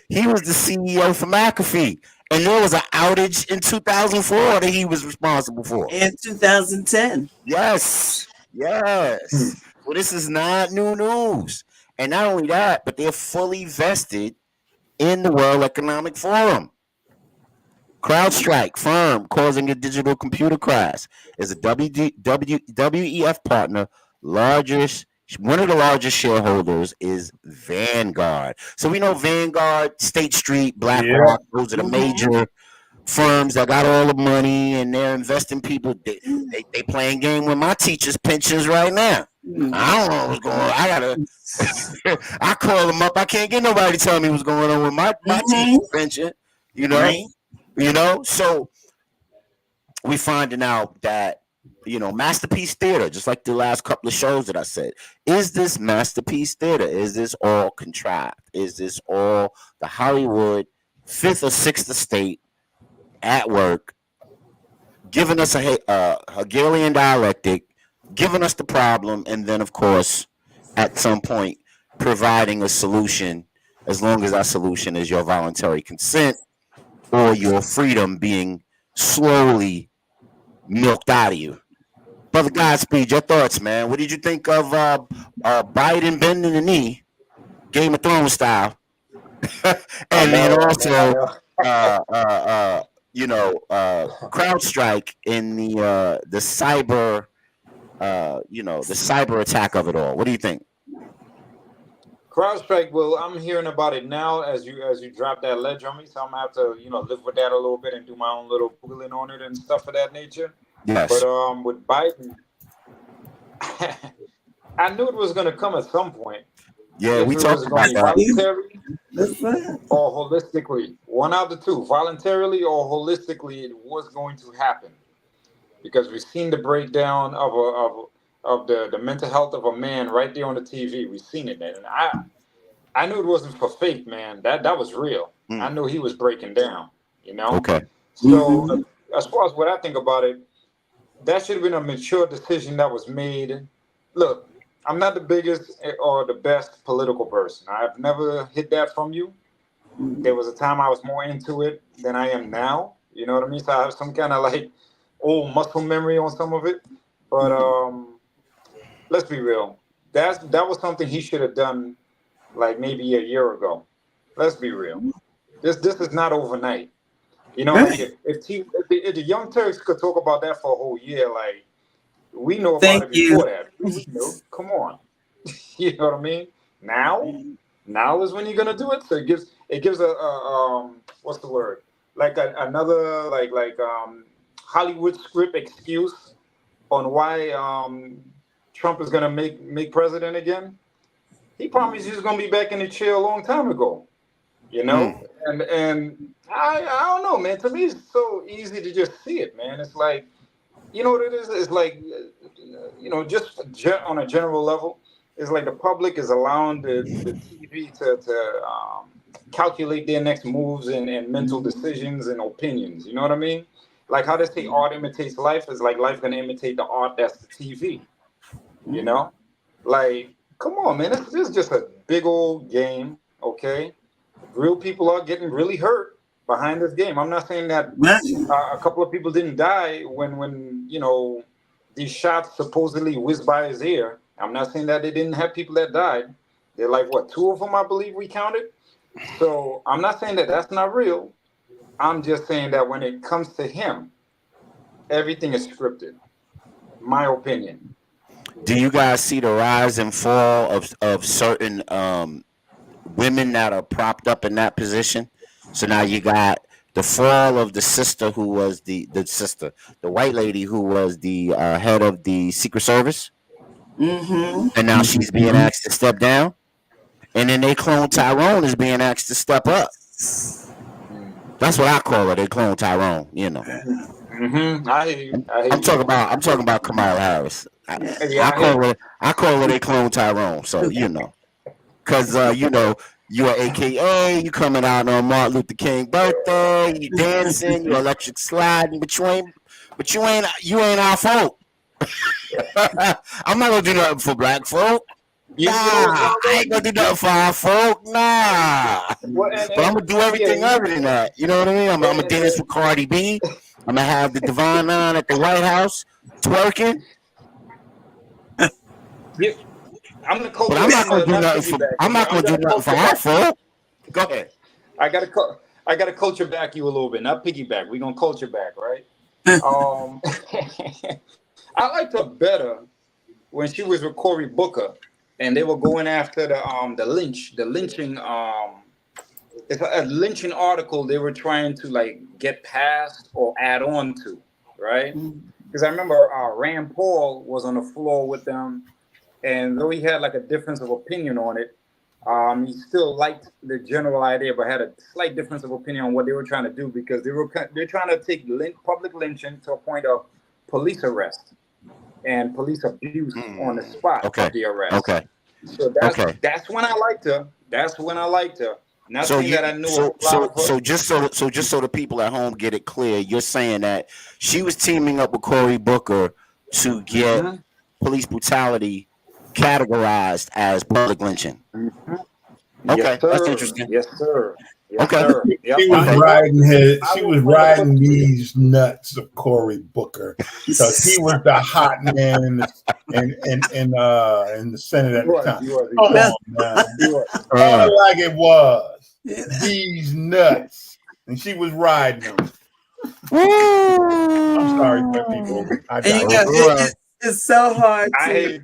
He was the CEO for McAfee, and there was an outage in 2004 that he was responsible for. In 2010. Yes, yes. So this is not new news, and not only that, but they're fully vested in the World Economic Forum. CrowdStrike firm causing a digital computer crash is a WEF partner. Largest One of the largest shareholders is Vanguard. So we know Vanguard, State Street, Yeah. BlackRock. Those are the major firms that got all the money and they're investing people. They playing game with my teachers' pensions right now. I don't know what's going on. I gotta. I call them up. I can't get nobody to tell me what's going on with my teacher's pension. You know. Right. You know, so we finding out that, Masterpiece Theater, just like the last couple of shows that I said, is this Masterpiece Theater? Is this all contrived? Is this all the Hollywood fifth or sixth estate at work, giving us a Hegelian dialectic, giving us the problem, and then, of course, at some point, providing a solution, as long as our solution is your voluntary consent or your freedom being slowly milked out of you. Brother Godspeed, your thoughts, man. What did you think of Biden bending the knee, Game of Thrones style, and then also, CrowdStrike in the cyber, the cyber attack of it all? What do you think? CrowdStrike, well, I'm hearing about it now as you drop that ledge on me, so I'm gonna have to live with that a little bit and do my own little googling on it and stuff of that nature. Yes. But with Biden, I knew it was gonna come at some point. Yeah, If we it talked was about gonna be that. voluntary or holistically, one out of the two, voluntarily or holistically, it was going to happen because we've seen the breakdown of the mental health of a man right there on the TV. We've seen it, and I knew it wasn't for fake, man. That was real. I knew he was breaking down. Okay. So as far as what I think about it, that should have been a mature decision that was made. Look, I'm not the biggest or the best political person. I've never hid that from you. There was a time I was more into it than I am now. You know what I mean? So I have some kind of like old muscle memory on some of it. But let's be real. That was something he should have done like maybe a year ago. Let's be real. This is not overnight. Like if the Young Turks could talk about that for a whole year, like we know about it before that. We know. Come on. You know what I mean? Now is when you're gonna do it. So it gives a what's the word? Like another Hollywood script excuse on why Trump is gonna make president again. He promised he was gonna be back in the chair a long time ago. And I don't know, man. To me, it's so easy to just see it, man. It's like, you know what it is? It's like, just on a general level, it's like the public is allowing the TV to calculate their next moves and mental decisions and opinions. You know what I mean? Like how they say art imitates life, is like life gonna imitate the art that's the TV. Like, come on, man. This is just a big old game, okay? Real people are getting really hurt behind this game. I'm not saying that a couple of people didn't die when these shots supposedly whizzed by his ear. I'm not saying that they didn't have people that died. They're like, what, 2 of them, I believe we counted? So I'm not saying that that's not real. I'm just saying that when it comes to him, everything is scripted. My opinion. Do you guys see the rise and fall of certain women that are propped up in that position? So now you got the fall of the sister who was the white lady who was the head of the Secret Service. And now she's being asked to step down. And then they clone Tyrone is being asked to step up. That's what I call her. They clone Tyrone, I hear you. I'm talking about Kamala Harris. I call her they clone Tyrone. So because you're AKA, you coming out on Martin Luther King birthday, you dancing, you electric sliding, but you ain't our folk. I'm not gonna do nothing for black folk. You know what Nah, Bravo I ain't gonna do nothing for our folk. Nah. Well, But I'm gonna do everything yeah, other than that. You know what I mean? I'm gonna dance with Cardi B. I'm gonna have the Divine Nine at the White House twerking. yeah, I'm gonna But culture. I'm not I'm gonna gonna do not nothing for. piggyback I'm you. not I'm gonna do gonna nothing for culture our back. folk. Go ahead. I gotta I gotta culture back you a little bit, not piggyback. We're gonna culture back, right? Um, I liked her better when she was with Cory Booker, and they were going after the lynching it's a lynching article they were trying to like get past or add on to, right? Because I remember Rand Paul was on the floor with them, and though he had like a difference of opinion on it, he still liked the general idea, but had a slight difference of opinion on what they were trying to do because they're trying to take public lynching to a point of police arrest and police abuse on the spot Okay. of the arrest. Okay. So Okay. that's when I liked her. That's when I liked her. Not So saying you that I knew a so whole lot of her. just so the people at home get it clear, you're saying that she was teaming up with Cory Booker to get Hmm. police brutality categorized as public lynching. Yes, Okay, that's sir. interesting. Yes, sir. Yes, Okay. sir. Yep. She was I Okay. will. riding his. I She will was find the riding footage for you. these nuts of Cory Booker because he was the hot man in the Senate He at the was. time. He was. He Come was. That's on now, He was. call it like it was. yeah. These nuts, and she was riding them. I'm sorry, but people, Woo! I And you Oh know, digress. boy. it's so hard I to. hate.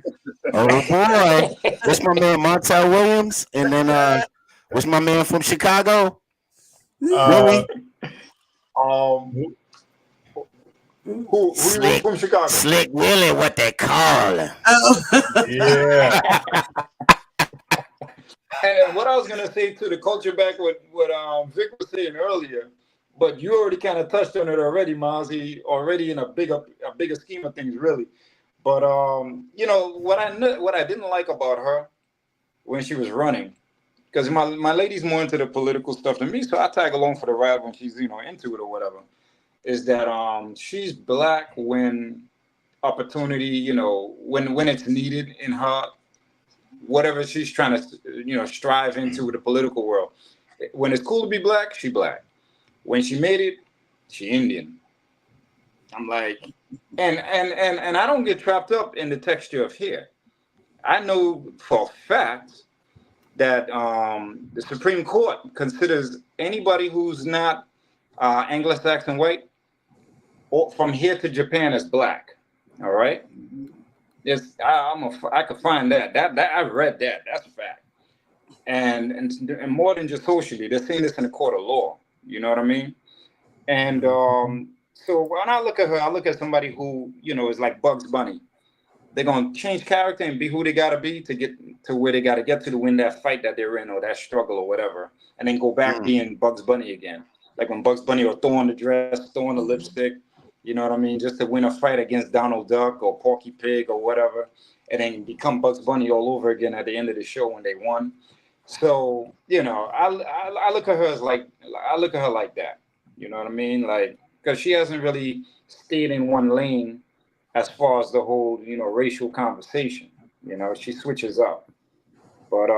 Oh boy. What's my man Montel Williams? And then what's my man from Chicago? Uh, Willie? Um. Who Slick from Chicago? Slick Willie, what they call him. Oh. yeah, And what I was gonna say to the culture back what Vic was saying earlier, but you already kind of touched on it already, Mozzie, already in a bigger scheme of things, really. But you know what I didn't like about her when she was running, because my lady's more into the political stuff than me, so I tag along for the ride when she's into it or whatever. Is that she's black when opportunity, when it's needed in her whatever she's trying to strive into the political world. When it's cool to be black, she black. When she made it, she Indian. I'm like, and I don't get trapped up in the texture of hair. I know for a fact that the Supreme Court considers anybody who's not Anglo-Saxon white or from here to Japan as black. All right. I could find that. That I've read that. That's a fact. And more than just socially, they're saying this in the court of law. You know what I mean? And so when I look at her, I look at somebody who is like Bugs Bunny. They're gonna change character and be who they gotta be to get to where they gotta get to win that fight that they're in or that struggle or whatever, and then go back being Bugs Bunny again. Like when Bugs Bunny will throw on the dress, throw on the lipstick. You know what I mean? Just to win a fight against Donald Duck or Porky Pig or whatever, and then become Bugs Bunny all over again at the end of the show when they won. So I look at her as like I look at her like that. You know what I mean? Like because she hasn't really stayed in one lane as far as the whole racial conversation. She switches up. But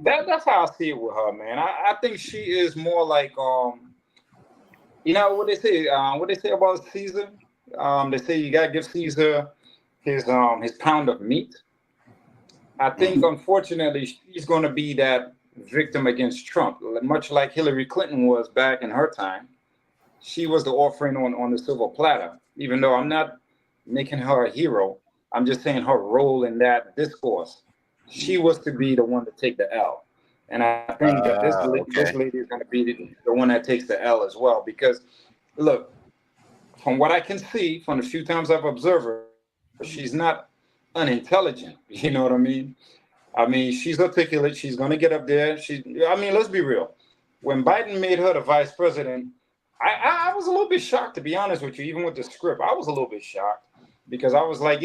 that's how I see it with her, man. I think she is more like what they say. What they say about Caesar? They say you gotta give Caesar his pound of meat. I think unfortunately she's going to be that victim against Trump, much like Hillary Clinton was back in her time. She was the offering on the silver platter. Even though I'm not making her a hero, I'm just saying her role in that discourse. She was to be the one to take the L. And I think that this Okay. lady is going to be the one that takes the L as well. Because, look, from what I can see, from the few times I've observed her, she's not unintelligent. You know what I mean? I mean, she's articulate. She's going to get up there. Let's be real. When Biden made her the vice president, I was a little bit shocked, to be honest with you, even with the script. I was a little bit shocked because I was like,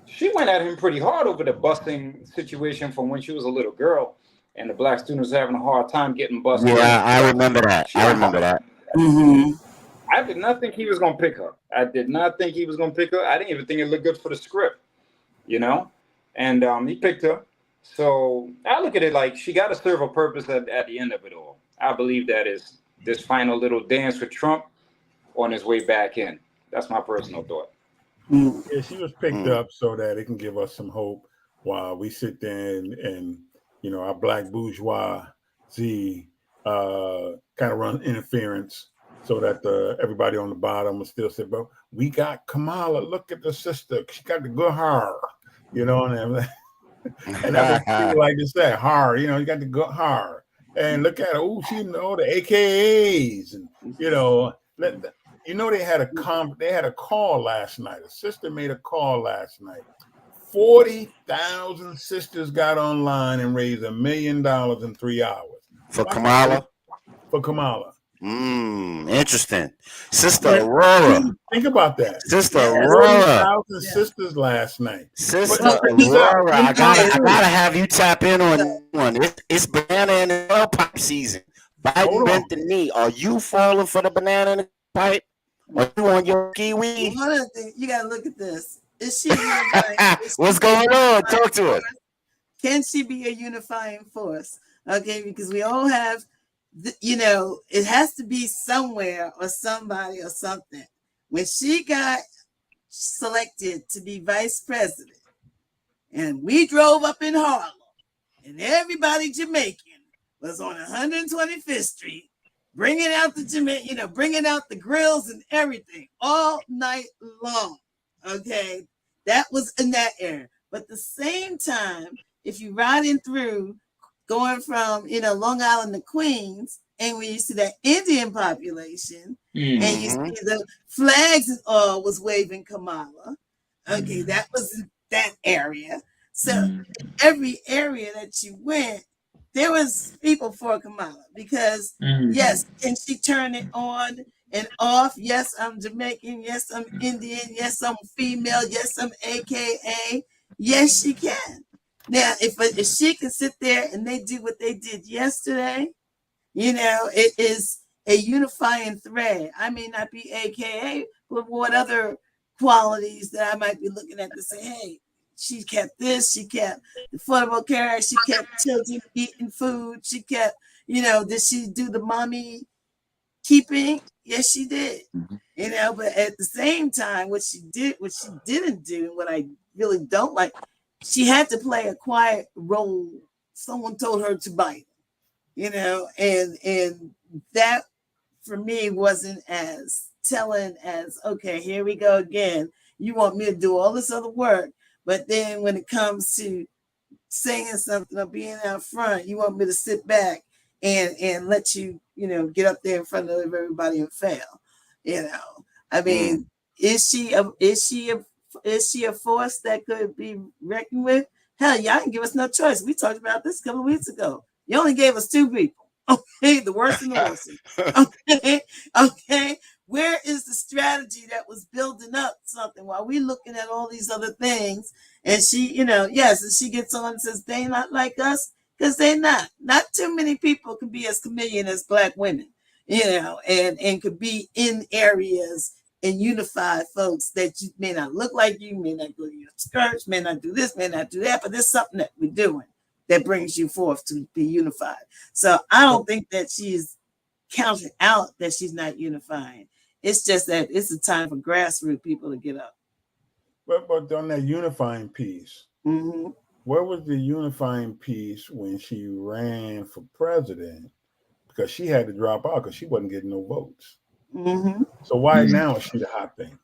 she went at him pretty hard over the busing situation from when she was a little girl and the black students having a hard time getting bused. Yeah, I remember that. She went hard. Mm-hmm. I did not think he was going to pick her. I did not think he was going to pick her. I didn't even think it looked good for the script, And he picked her. So I look at it like she got to serve a purpose at the end of it all. I believe that is this final little dance with Trump on his way back in. That's my personal thought. Yeah, she was picked Mm. up so that it can give us some hope while we sit there and you know, our black bourgeoisie kind of run interference so that everybody on the bottom will still say, but we got Kamala. Look at the sister. She got the good hair, you know, and that's what people like to say, hair, you know, you got the good hair. And look at her. Oh, she know the AKAs. And, you know, you know, they had a call last night. A sister made a call last night. 40,000 sisters got online and raised $1 million in 3 hours. For Kamala? For Kamala. Interesting. Sister Yeah. Aurora. Think about that. Sister Aurora. 40,000 sisters last night. Sister But check this out. Aurora. I gotta have you tap in on that one. It's banana and tailpipe season. Biden Hold on. bent the knee. Are you falling for the banana and the pipe? Are you on your kiwi? One of the things you gotta look at this. Is she unifying? What's going on? Talk to us. Can she be a unifying force? Okay, because we all have, you know, it has to be somewhere or somebody or something. When she got selected to be vice president, and we drove up in Harlem, and everybody Jamaican was on 125th Street, bringing out the Jamaican, you know, bringing out the grills and everything all night long. Okay, that was in that era. But at the same time, if you riding through, going from, you know, Long Island to Queens, and when you see that Indian population, and you see the flags was waving Kamala, okay, that was in that area. So every area that you went, there was people for Kamala because yes, can she turn it on and off? Yes, I'm Jamaican. Yes, I'm Indian. Yes, I'm female. Yes, I'm AKA. Yes, she can. Now, if she can sit there and they do what they did yesterday, you know, it is a unifying thread. I may not be AKA, but what other qualities that I might be looking at to say, hey, she kept this, she kept the Affordable Care Act, she kept children eating food, she kept, you know, did she do the mommy keeping? Yes, she did. You know, but at the same time, what she didn't do, what I really don't like, she had to play a quiet role. Someone told her to bite, you know, and that for me wasn't as telling as, okay, here we go again. You want me to do all this other work, but then when it comes to saying something or being out front, you want me to sit back and let you, you know, get up there in front of everybody and fail. You know, I mean, is she a force that could be reckoned with? Hell, y'all didn't give us no choice. We talked about this a couple of weeks ago. You only gave us 2 people. Okay, the worst and the worst. Okay. Where is the strategy that was building up something while we looking at all these other things? And she, you know, yes, and she gets on and says they not like us because they're not. Not too many people can be as chameleon as Black women, you know, and could be in areas and unify folks that you may not look like you, may not go to your church, may not do this, may not do that, but there's something that we're doing that brings you forth to be unified. So I don't think that she's counted out that she's not unifying. It's just that it's a time for grassroots people to get up. But on that unifying piece, where was the unifying piece when she ran for president? Because she had to drop out because she wasn't getting no votes. So why now is she the hot thing?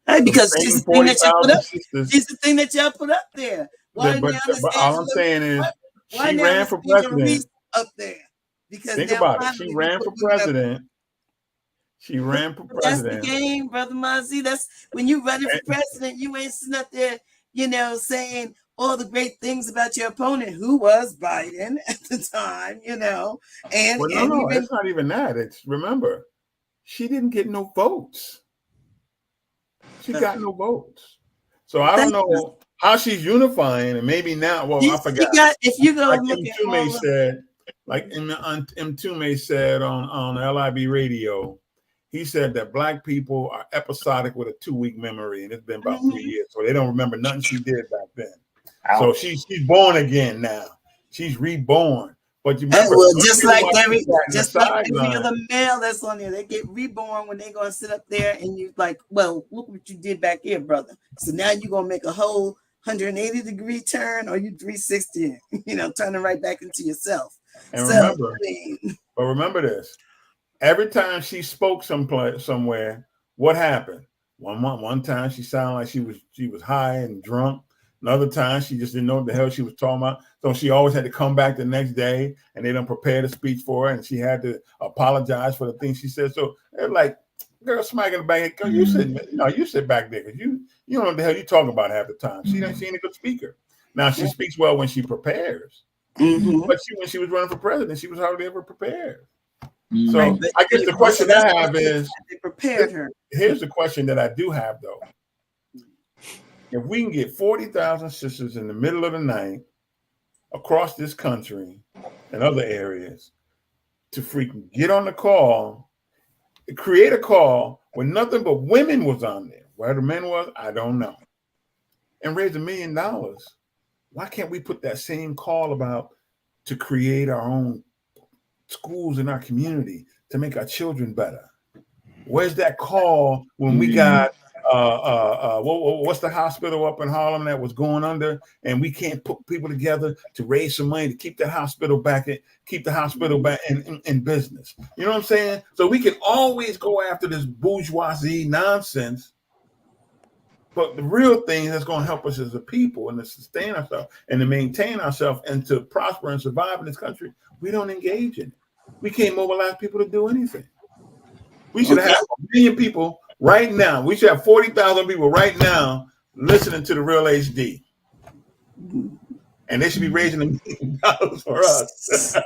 Hey, because she's the thing that you put up. She's the thing that y'all put up there. Why but all I'm saying is she ran for president up there. Because think about it. She ran for president. She ran for president. That's the game, Brother Mozzie. That's when you running for president, you ain't sitting up there, you know, saying all the great things about your opponent, who was Biden at the time, you know. And well, no, it's not even that. It's remember, she didn't get no votes. She got no votes. So I don't know how she's unifying, and maybe now. Well, I forgot. If you go like look Mtume said, like Mtume said on LIB radio, he said that Black people are episodic with a 2-week memory, and it's been about 3 years, so they don't remember nothing she did back then. So she's born again now. She's reborn. But you remember, well, just like every sideline. other male that's on there, they get reborn when they're gonna sit up there and you like, well, look what you did back here, brother. So now you're gonna make a whole 180-degree turn, or you 360, turning right back into yourself. And remember this. Every time she spoke somewhere, what happened? One time she sounded like she was high and drunk. Another time she just didn't know what the hell she was talking about. So she always had to come back the next day, and they done prepared a speech for her, and she had to apologize for the things she said. So they're like, girl, smacking the back. Girl, you sit back there because you don't know what the hell you talking about half the time. She ain't a good speaker. Now she speaks well when she prepares, but when she was running for president, she was hardly ever prepared. So I guess the question I have is, they prepared her. Here's the question that I do have though. If we can get 40,000 sisters in the middle of the night across this country and other areas to freaking get on the call, create a call where nothing but women was on there. Where the men was, I don't know. And raise $1 million. Why can't we put that same call about to create our own schools in our community to make our children better? Where's that call when we got what's the hospital up in Harlem that was going under, and we can't put people together to raise some money to keep the hospital back in business? You know what I'm saying? So we can always go after this bourgeoisie nonsense, but the real thing that's going to help us as a people and to sustain ourselves and to maintain ourselves and to prosper and survive in this country, we don't engage in it. We can't mobilize people to do anything. We should have 1 million people right now. We should have 40,000 people right now listening to the Real HD. And they should be raising $1 million for us.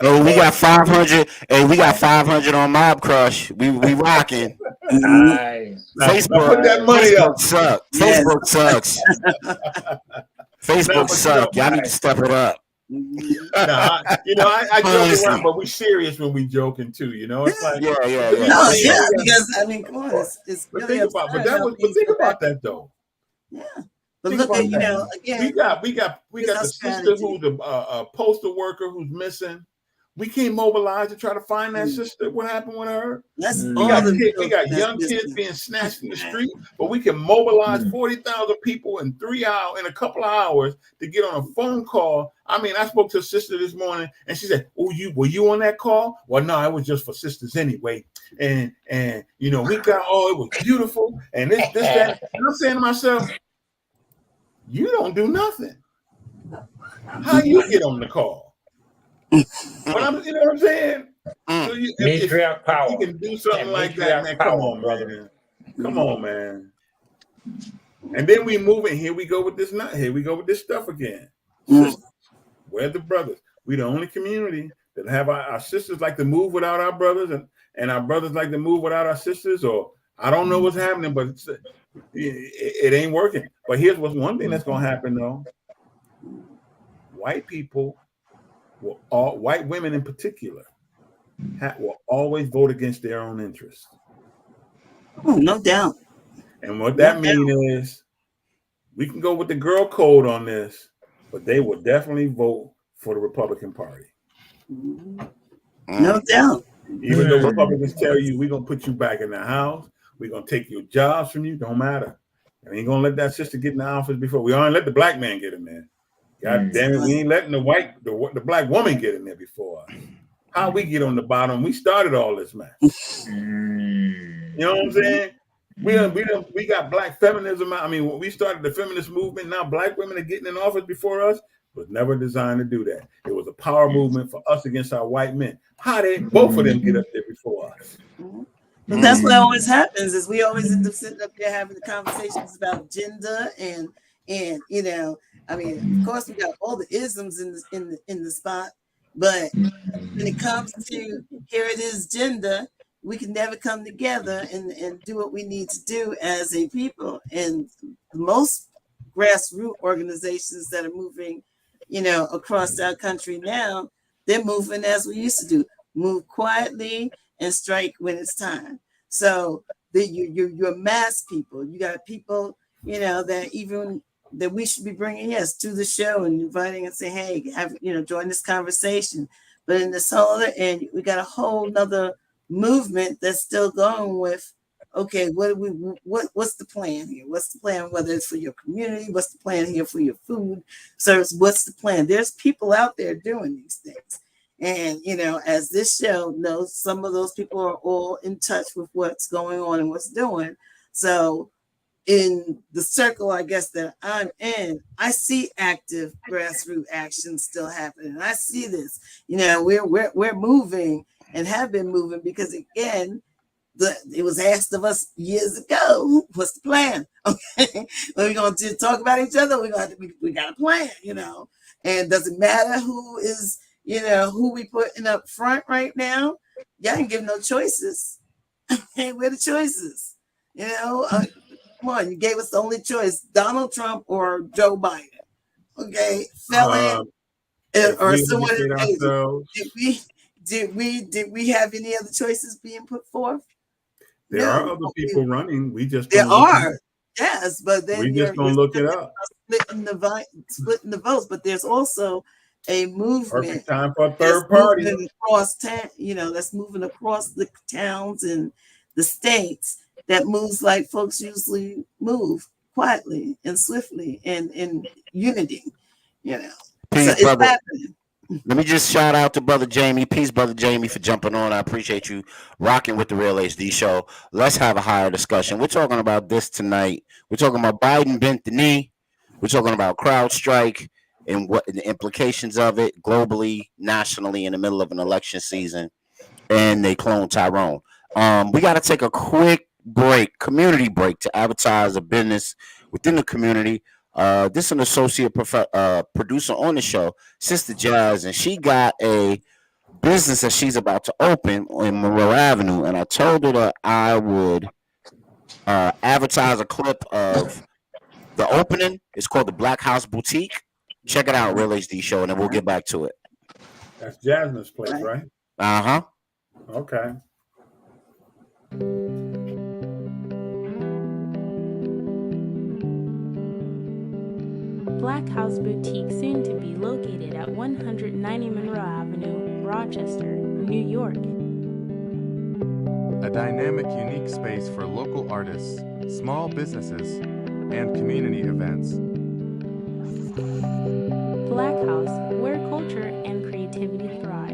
Oh, we got 500. Hey, we got 500 on Mob Crush. We rocking. Nice. Facebook, put that money up. Sucks. Yes. Facebook sucks. Facebook sucks. Y'all need to step it up. I joke around, but we serious when we joking too. It's like because I mean, come on, it's really think about that though. Yeah, but look at again, we got the sister who's a postal worker who's missing. We can't mobilize to try to find that sister. What happened with her? We got young kids being snatched in the street, but we can mobilize 40,000 people in a couple of hours to get on a phone call. I mean, I spoke to a sister this morning, and she said, "Oh, were you on that call?" Well, no, it was just for sisters anyway. And we got it was beautiful, and this that. And I'm saying to myself, you don't do nothing. How you get on the call? But you know what I'm saying? So if you can do something like that, man, come on, brother. Come on, man. And then we move in. Here we go with this nut. Here we go with this stuff again. Sisters, we're the brothers. We the only community that have our sisters like to move without our brothers, and our brothers like to move without our sisters. Or I don't know what's happening, but it ain't working. But here's one thing that's gonna happen though. White people. White women in particular will always vote against their own interests. Oh, no doubt. And what that means is we can go with the girl code on this, but they will definitely vote for the Republican Party. No doubt. Even though Republicans tell you we're going to put you back in the house, we're going to take your jobs from you, don't matter. We ain't going to let that sister get in the office before. We aren't let the black man get in there. God damn it, we ain't letting the black woman get in there before us. How we get on the bottom? We started all this mess. You know what I'm saying? We got black feminism. I mean, when we started the feminist movement, now black women are getting in office before us. Was never designed to do that. It was a power movement for us against our white men. How did both of them get up there before us? But that's what always happens is we always end up sitting up there having the conversations about gender and I mean, of course, we got all the isms in the spot, but when it comes to here it is gender, we can never come together and do what we need to do as a people. And most grassroots organizations that are moving, across our country now, they're moving as we used to do, move quietly and strike when it's time. So you're mass people. You got people, that even that we should be bringing, yes, to the show and inviting and say, hey, have, join this conversation. But in this whole other end, we got a whole nother movement that's still going with, okay, what's the plan here? What's the plan, whether it's for your community? What's the plan here for your food service? What's the plan? There's people out there doing these things. And, as this show knows, some of those people are all in touch with what's going on and what's doing. So in the circle, I guess, that I'm in, I see active grassroots action still happening. I see this, we're moving and have been moving because, again, it was asked of us years ago, what's the plan? Okay, we're going to talk about each other. We got a plan, and doesn't matter who is, who we putting up front right now. Y'all ain't give no choices. Hey, we're the choices, come on, you gave us the only choice, Donald Trump or Joe Biden. Okay, felon or someone. Did we have any other choices being put forth? There are other people running. We just there are. Yes, but then we just don't look it up. Splitting the votes, but there's also a movement. Perfect time for a third party across town. That's moving across the towns and the states. That moves like folks usually move, quietly and swiftly and in unity, Peace, so it's brother. happening. Let me just shout out to Brother Jamie. Peace, Brother Jamie, for jumping on. I appreciate you rocking with the Real HD Show. Let's have a higher discussion. We're talking about this tonight. We're talking about Biden bent the knee. We're talking about CrowdStrike and what the implications of it globally, nationally, in the middle of an election season. And they cloned Tyrone. We got to take a quick community break, to advertise a business within the community. This is an associate producer on the show, Sister Jazz, and she got a business that she's about to open in Monroe Avenue. And I told her that I would advertise a clip of the opening. It's called the Black House Boutique. Check it out, Real HD Show, and then we'll get back to it. That's Jasmine's place, right? Uh-huh. Okay. Black House Boutique, soon to be located at 190 Monroe Avenue, Rochester, New York. A dynamic, unique space for local artists, small businesses, and community events. Black House, where culture and creativity thrive.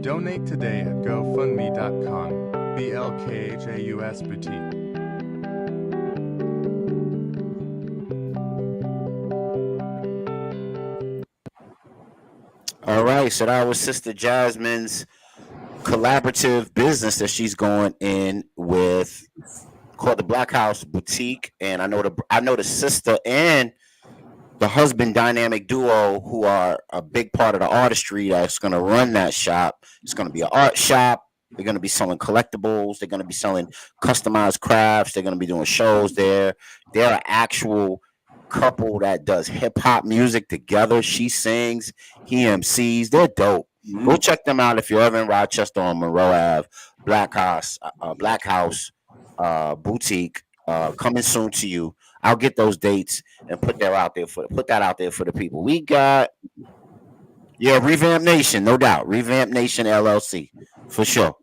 Donate today at GoFundMe.com. BLKHAUS Boutique. All right, so that was Sister Jasmine's collaborative business that she's going in with, called the Black House Boutique. And I know the sister and the husband dynamic duo who are a big part of the artistry that's going to run that shop. It's going to be an art shop. They're going to be selling collectibles. They're going to be selling customized crafts. They're going to be doing shows there. They're an actual couple that does hip hop music together. She sings, he MCs. They're dope. Mm-hmm. Go check them out if you're ever in Rochester on Monroe Ave. Black House Boutique, coming soon to you. I'll get those dates and put that out there for the people. We got Revamp Nation, no doubt. Revamp Nation LLC, for sure.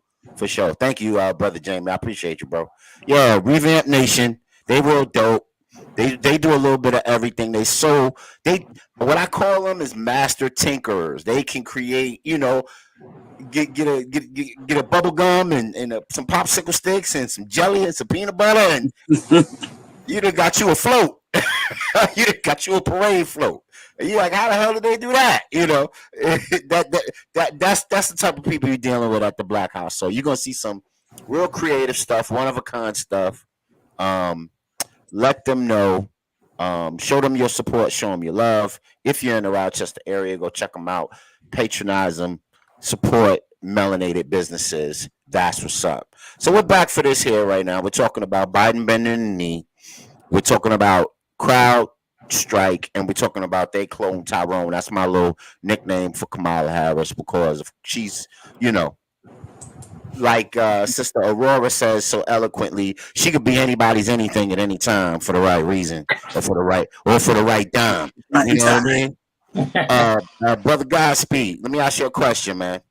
Thank you, Brother Jamie. I appreciate you, bro. Yeah, Revamp Nation. They real dope. They do a little bit of everything. What I call them is master tinkerers. They can create, get a bubble gum and some popsicle sticks and some jelly and some peanut butter, and you done got you a float. You done got you a parade float. And you're like, how the hell did they do that? That's the type of people you're dealing with at the Black House. So you're gonna see some real creative stuff, one of a kind stuff. Let them know. Show them your support. Show them your love. If you're in the Rochester area, go check them out. Patronize them. Support melanated businesses. That's what's up. So we're back for this here right now. We're talking about Biden bending the knee. We're talking about crowd strike, and we're talking about they clone Tyrone. That's my little nickname for Kamala Harris because she's, you know, like Sister Aurora says so eloquently, she could be anybody's anything at any time for the right reason or for the right dime. You know what I mean? Brother Godspeed, let me ask you a question, man.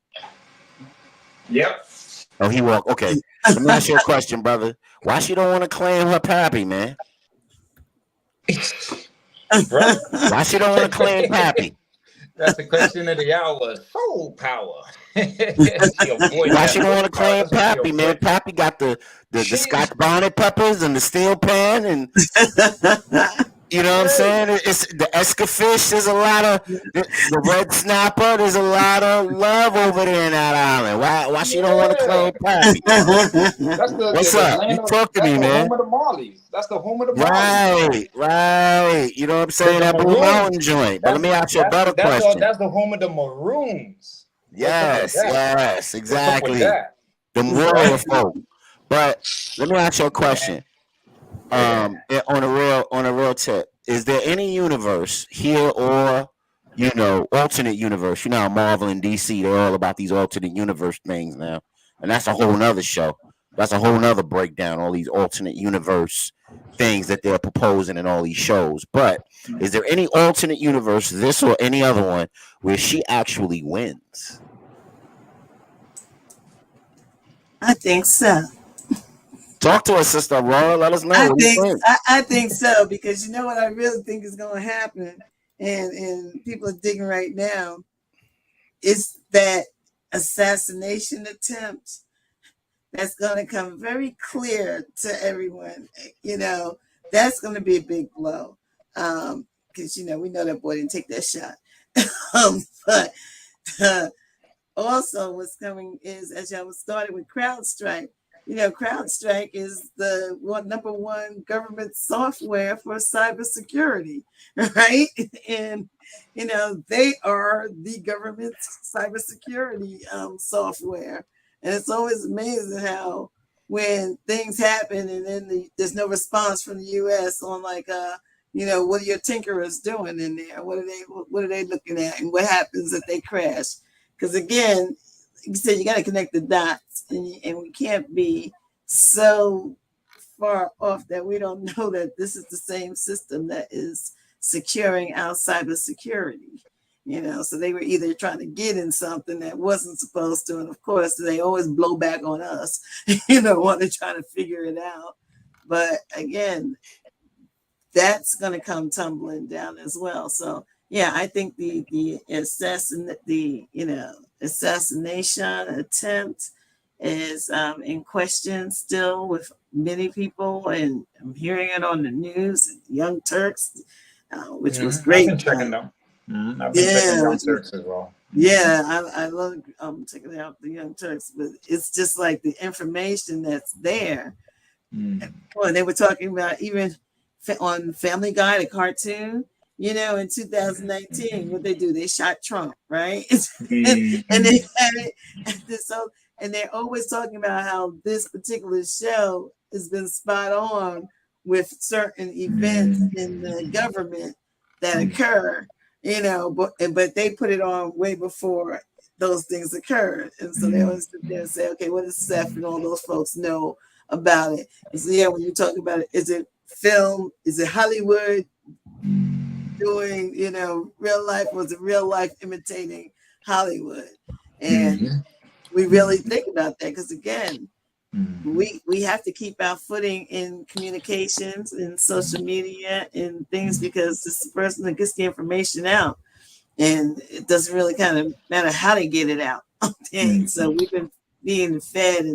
Yep. Oh, he walked. Okay. Let me ask you a question, brother. Why she don't want to claim her pappy, man? Brother. Why she don't want to claim pappy? That's the question of the hour. Soul power. Why she don't want to claim pappy, man? Pappy got the Scotch bonnet peppers and the steel pan and you know what I'm saying? It's the Escafish. There's a lot of the red snapper. There's a lot of love over there in that island. Why she don't want to claim pappy? What's up? You talk to me, man. Home of the Marleys. That's the home of the Marleys. Right. You know what I'm saying? That Blue Mountain joint. But let me ask you a better question. That's the home of the Maroons. Yes, exactly. The royal folk. But let me ask you a question. On a real tip, is there any universe here or alternate universe? You know, Marvel and DC, they're all about these alternate universe things now, and that's a whole nother show. That's a whole nother breakdown. All these alternate universe things that they're proposing in all these shows. But is there any alternate universe, this or any other one, where she actually wins? I think so. Talk to us, Sister Aurora. Let us know. I think so, because you know what I really think is going to happen, and people are digging right now, is that assassination attempt that's going to come very clear to everyone. You know, that's going to be a big blow, because we know that boy didn't take that shot. But also, what's coming is, as y'all started with CrowdStrike. CrowdStrike is the number one government software for cybersecurity, right? And they are the government's cybersecurity software, and it's always amazing how when things happen and then there's no response from the U.S. on what are your tinkerers doing in there? What are they looking at, and what happens if they crash? Because again, you said you got to connect the dots, and we can't be so far off that we don't know that this is the same system that is securing our cybersecurity. So they were either trying to get in something that wasn't supposed to, and of course they always blow back on us, when they're trying to figure it out. But again, that's going to come tumbling down as well. So yeah, I think the assassination attempt is in question still with many people, and I'm hearing it on the news. Young Turks, which was great. I've been checking them. I've been checking Young Turks as well. Yeah, I love checking out the Young Turks, but it's just like the information that's there. Well, they were talking about even on Family Guy, the cartoon. In 2019, what they do? They shot Trump, right? and they had it. And they're always talking about how this particular show has been spot on with certain events in the government that occur. But they put it on way before those things occurred, and so they always sit there and say, "Okay, what does Seth and all those folks know about it?" And so, yeah, when you talk about it, is it film? Is it Hollywood doing, real life? Was it real life imitating Hollywood? And we really think about that, because again, we have to keep our footing in communications and social media and things, because it's the person that gets the information out, and it doesn't really kind of matter how they get it out. Okay, so we've been being fed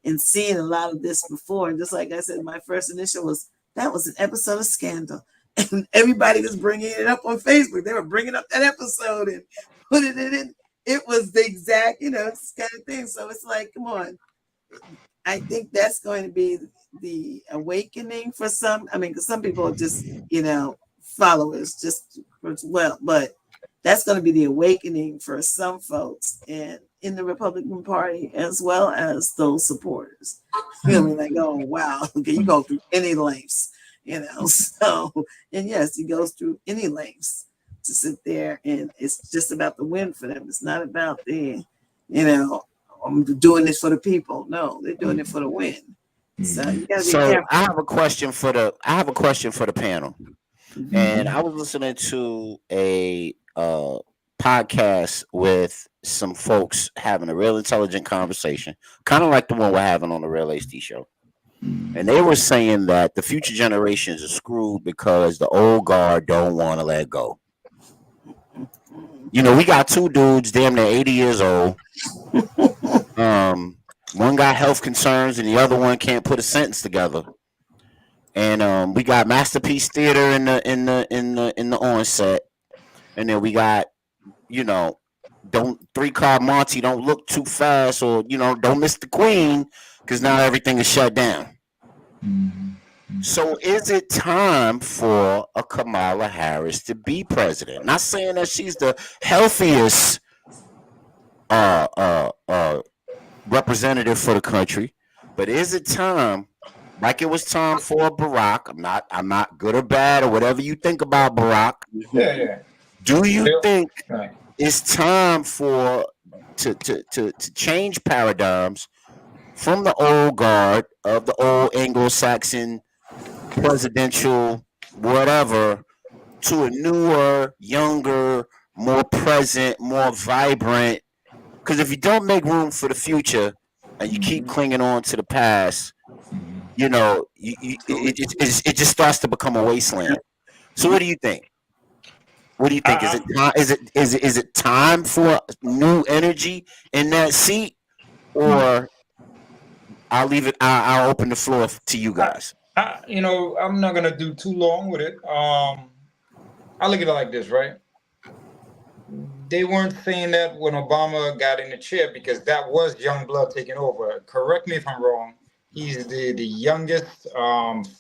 and seeing a lot of this before, and just like I said, my first initial was that was an episode of Scandal. And everybody was bringing it up on Facebook. They were bringing up that episode and putting it in. It was the exact, kind of thing. So it's like, come on. I think that's going to be the awakening for some. I mean, because some people are just, followers, just well, but that's going to be the awakening for some folks. And in the Republican Party as well as those supporters. Feeling like, oh wow, okay, you go through any lengths, So, and yes, he goes through any lengths to sit there, and it's just about the win for them. It's not about I'm doing this for the people. No, they're doing it for the win. So you gotta be careful. I have a question for the panel. Mm-hmm. And I was listening to a podcast with some folks having a real intelligent conversation, kind of like the one we're having on the Real HD show. And they were saying that the future generations are screwed because the old guard don't want to let go. We got two dudes, damn near 80 years old. One got health concerns, and the other one can't put a sentence together. And we got Masterpiece Theater in the onset, and then we got don't 3-card Monty, don't look too fast, or don't miss the Queen, because now everything is shut down. So is it time for a Kamala Harris to be president? Not saying that she's the healthiest representative for the country, but is it time, like it was time for Barack? I'm not good or bad or whatever you think about Barack. Yeah. Do you think it's time for to change paradigms from the old guard of the old Anglo-Saxon presidential whatever to a newer, younger, more present, more vibrant? Because if you don't make room for the future and you keep clinging on to the past, it just starts to become a wasteland. So what do you think? What do you think? Is it time for new energy in that seat, or I'll leave it? I'll open the floor to you guys. I'm not gonna do too long with it. I look at it like this, right? They weren't saying that when Obama got in the chair because that was young blood taking over. Correct me if I'm wrong. He's the youngest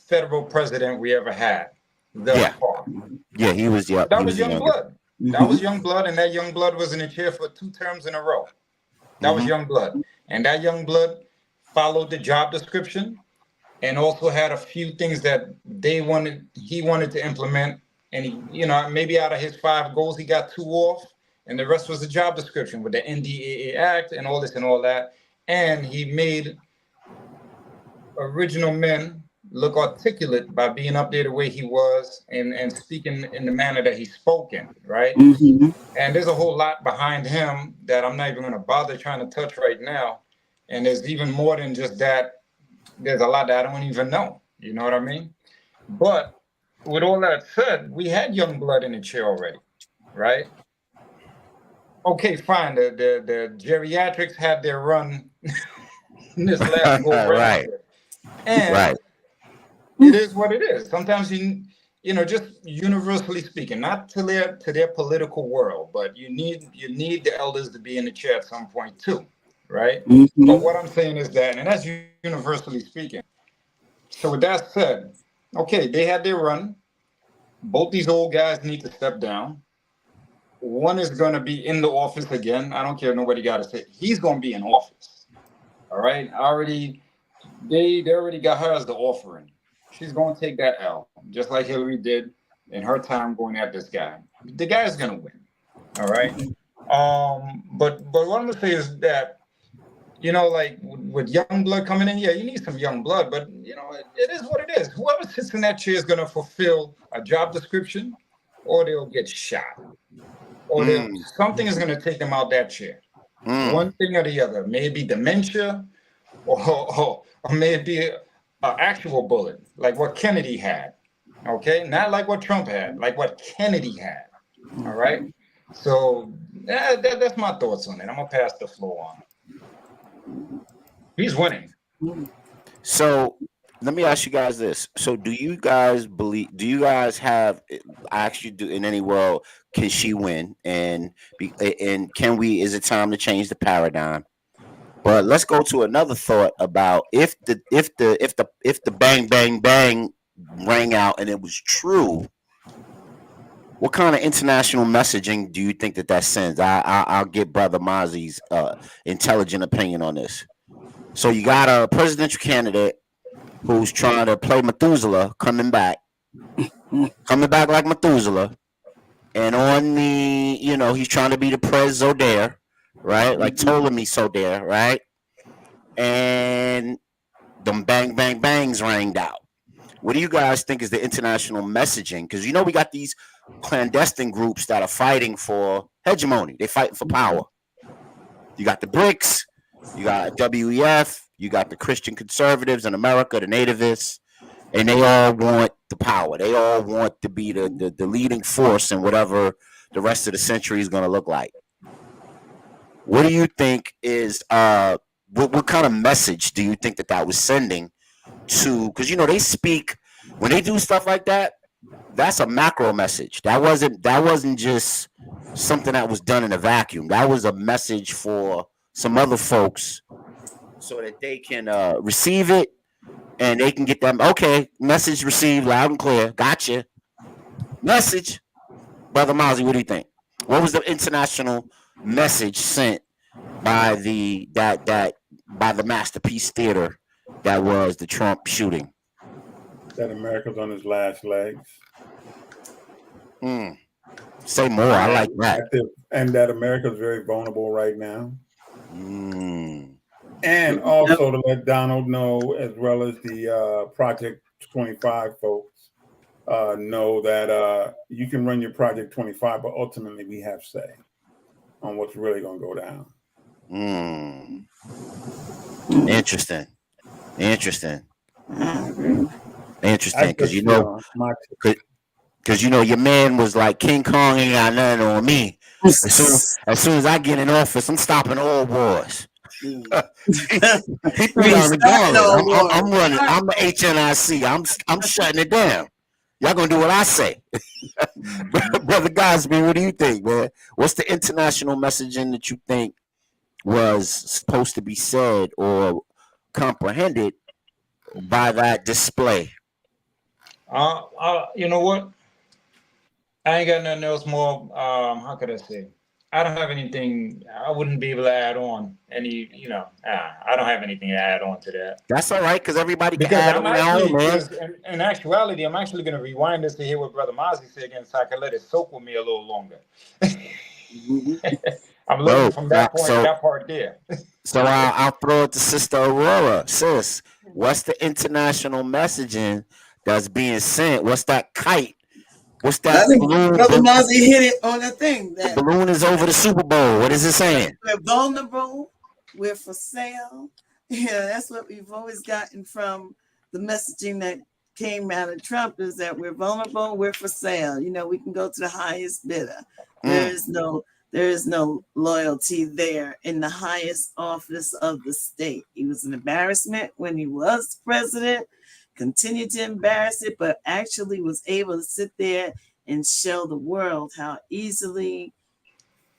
federal president we ever had thus far. Yeah, he was. Yeah, that was young blood. That was young blood, and that young blood was in the chair for 2 terms in a row. That was young blood, and that young blood followed the job description, and also had a few things that he wanted to implement. And he, maybe out of his 5 goals, he got 2 off, and the rest was the job description with the NDAA Act and all this and all that. And he made original men look articulate by being up there the way he was and speaking in the manner that he spoke in, right? And there's a whole lot behind him that I'm not even going to bother trying to touch right now. And there's even more than just that. There's a lot that I don't even know. You know what I mean? But with all that said, we had young blood in the chair already, right? Okay, fine. The geriatrics had their run in this last go round. Right. And it is what it is. Sometimes just universally speaking, not to their political world, but you need the elders to be in the chair at some point too, right? But what I'm saying is that, and that's universally speaking. So with that said, okay, they had their run. Both these old guys need to step down. One is going to be in the office again. I don't care if nobody got to say. He's going to be in office. All right. They already got her as the offering. She's going to take that L, just like Hillary did in her time going at this guy. The guy's going to win. All right. But what I'm going to say is that, like with young blood coming in, yeah, you need some young blood, but it is what it is. Whoever sits in that chair is going to fulfill a job description, or they'll get shot, or something is going to take them out that chair. One thing or the other, maybe dementia, or maybe an actual bullet, like what Kennedy had. Okay, not like what Trump had, like what Kennedy had. All right. So that's my thoughts on it. I'm gonna pass the floor on. He's winning. So let me ask you guys this. So do you guys have, I asked you, in any world, can she win? And is it time to change the paradigm? But let's go to another thought about if the bang bang bang rang out and it was true, What kind of international messaging do you think that sends? I'll get Brother Mozzie's intelligent opinion on this. So you got a presidential candidate who's trying to play Methuselah, coming back like Methuselah, and on the, he's trying to be the Prez Zodair, right? Like Ptolemy Sodair, right? And them bang bang bangs ranged out. What do you guys think is the international messaging? Because we got these clandestine groups that are fighting for hegemony. They're fighting for power. You got the BRICS, you got WEF, you got the Christian conservatives in America, the nativists, and they all want the power. They all want to be the leading force in whatever the rest of the century is going to look like. What do you think is what kind of message do you think that was sending to? Because they speak when they do stuff like that. That's a macro message. That wasn't just something that was done in a vacuum. That was a message for some other folks so that they can receive it and they can get them. Okay, message received loud and clear. Gotcha. Message, Brother Mozzie. What do you think? What was the international message sent by the Masterpiece Theater that was the Trump shooting? That America's on his last legs. Say more. I like that. And that America's very vulnerable right now. And also to let Donald know, as well as the Project 25 folks, know that you can run your Project 25, but ultimately we have say on what's really going to go down. Interesting. Because your man was like, King Kong ain't got nothing on me. As soon as I get in office, I'm stopping all wars. He threw down the gauntlet. I'm running. I'm the HNIC. I'm shutting it down. Y'all gonna do what I say. Brother Gosby, what do you think, man? What's the international messaging that you think was supposed to be said or comprehended by that display? You know what? I ain't got nothing else more. How could I say? I don't have anything. I wouldn't be able to add on any. I don't have anything to add on to that. That's all right, because everybody can add on their own, man. In actuality, I'm actually going to rewind this to hear what Brother Mozzie said again, so I can let it soak with me a little longer. I'm looking from that point to that part there. So I'll throw it to Sister Aurora. Sis, what's the international messaging that's being sent? What's that kite? What's that balloon? Brother Mozzie hit it on the thing. The balloon is over the Super Bowl. What is it saying? We're vulnerable. We're for sale. Yeah, that's what we've always gotten from the messaging that came out of Trump, is that we're vulnerable. We're for sale. We can go to the highest bidder. There is no loyalty there in the highest office of the state. He was an embarrassment when he was president. Continued to embarrass it, but actually was able to sit there and show the world how easily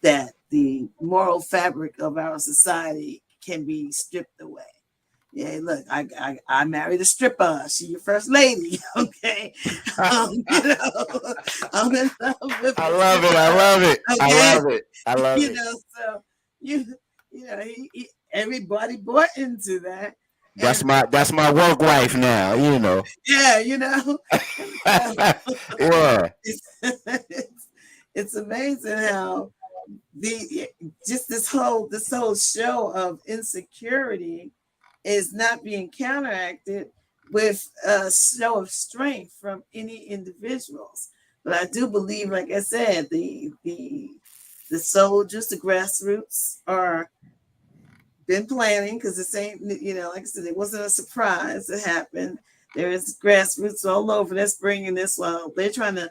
that the moral fabric of our society can be stripped away. Yeah, look, I married a stripper. She's your first lady, okay? I'm in love with I love it. Okay? I love it. So everybody bought into that. That's my work wife now, Yeah, Yeah. It's amazing how this whole show of insecurity is not being counteracted with a show of strength from any individuals. But I do believe, like I said, the soldiers, the grassroots are been planning, because the same, like I said, it wasn't a surprise. It happened. There is grassroots all over that's bringing this. Well, they're trying to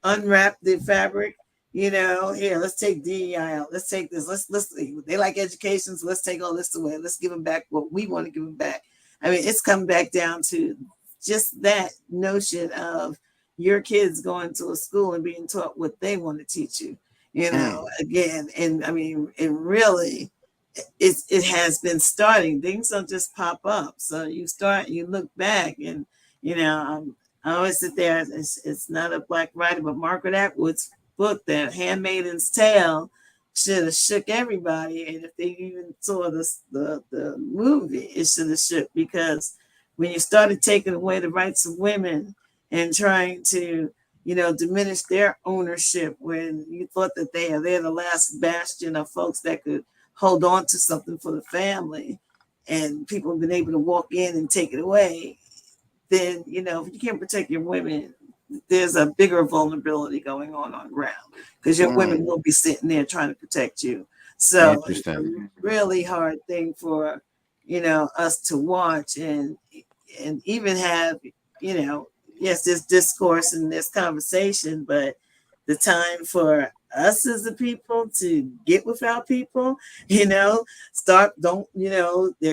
unwrap the fabric. Here, let's take DEI out. Let's take this. Let's. They like education, so let's take all this away. Let's give them back what we want to give them back. I mean, it's come back down to just that notion of your kids going to a school and being taught what they want to teach you. Again, and I mean, it really. It has been starting. Things don't just pop up. So you look back, and I always sit there. It's not a black writer, but Margaret Atwood's book, The Handmaid's Tale, should have shook everybody. And if they even saw the movie, it should have shook, because when you started taking away the rights of women and trying to, diminish their ownership, when you thought that they're the last bastion of folks that could hold on to something for the family, and people have been able to walk in and take it away, then if you can't protect your women, there's a bigger vulnerability going on ground, because your women will be sitting there trying to protect you. So it's a really hard thing for us to watch, and even have yes, there's discourse and there's conversation, but the time for us as the people to get with our people, they're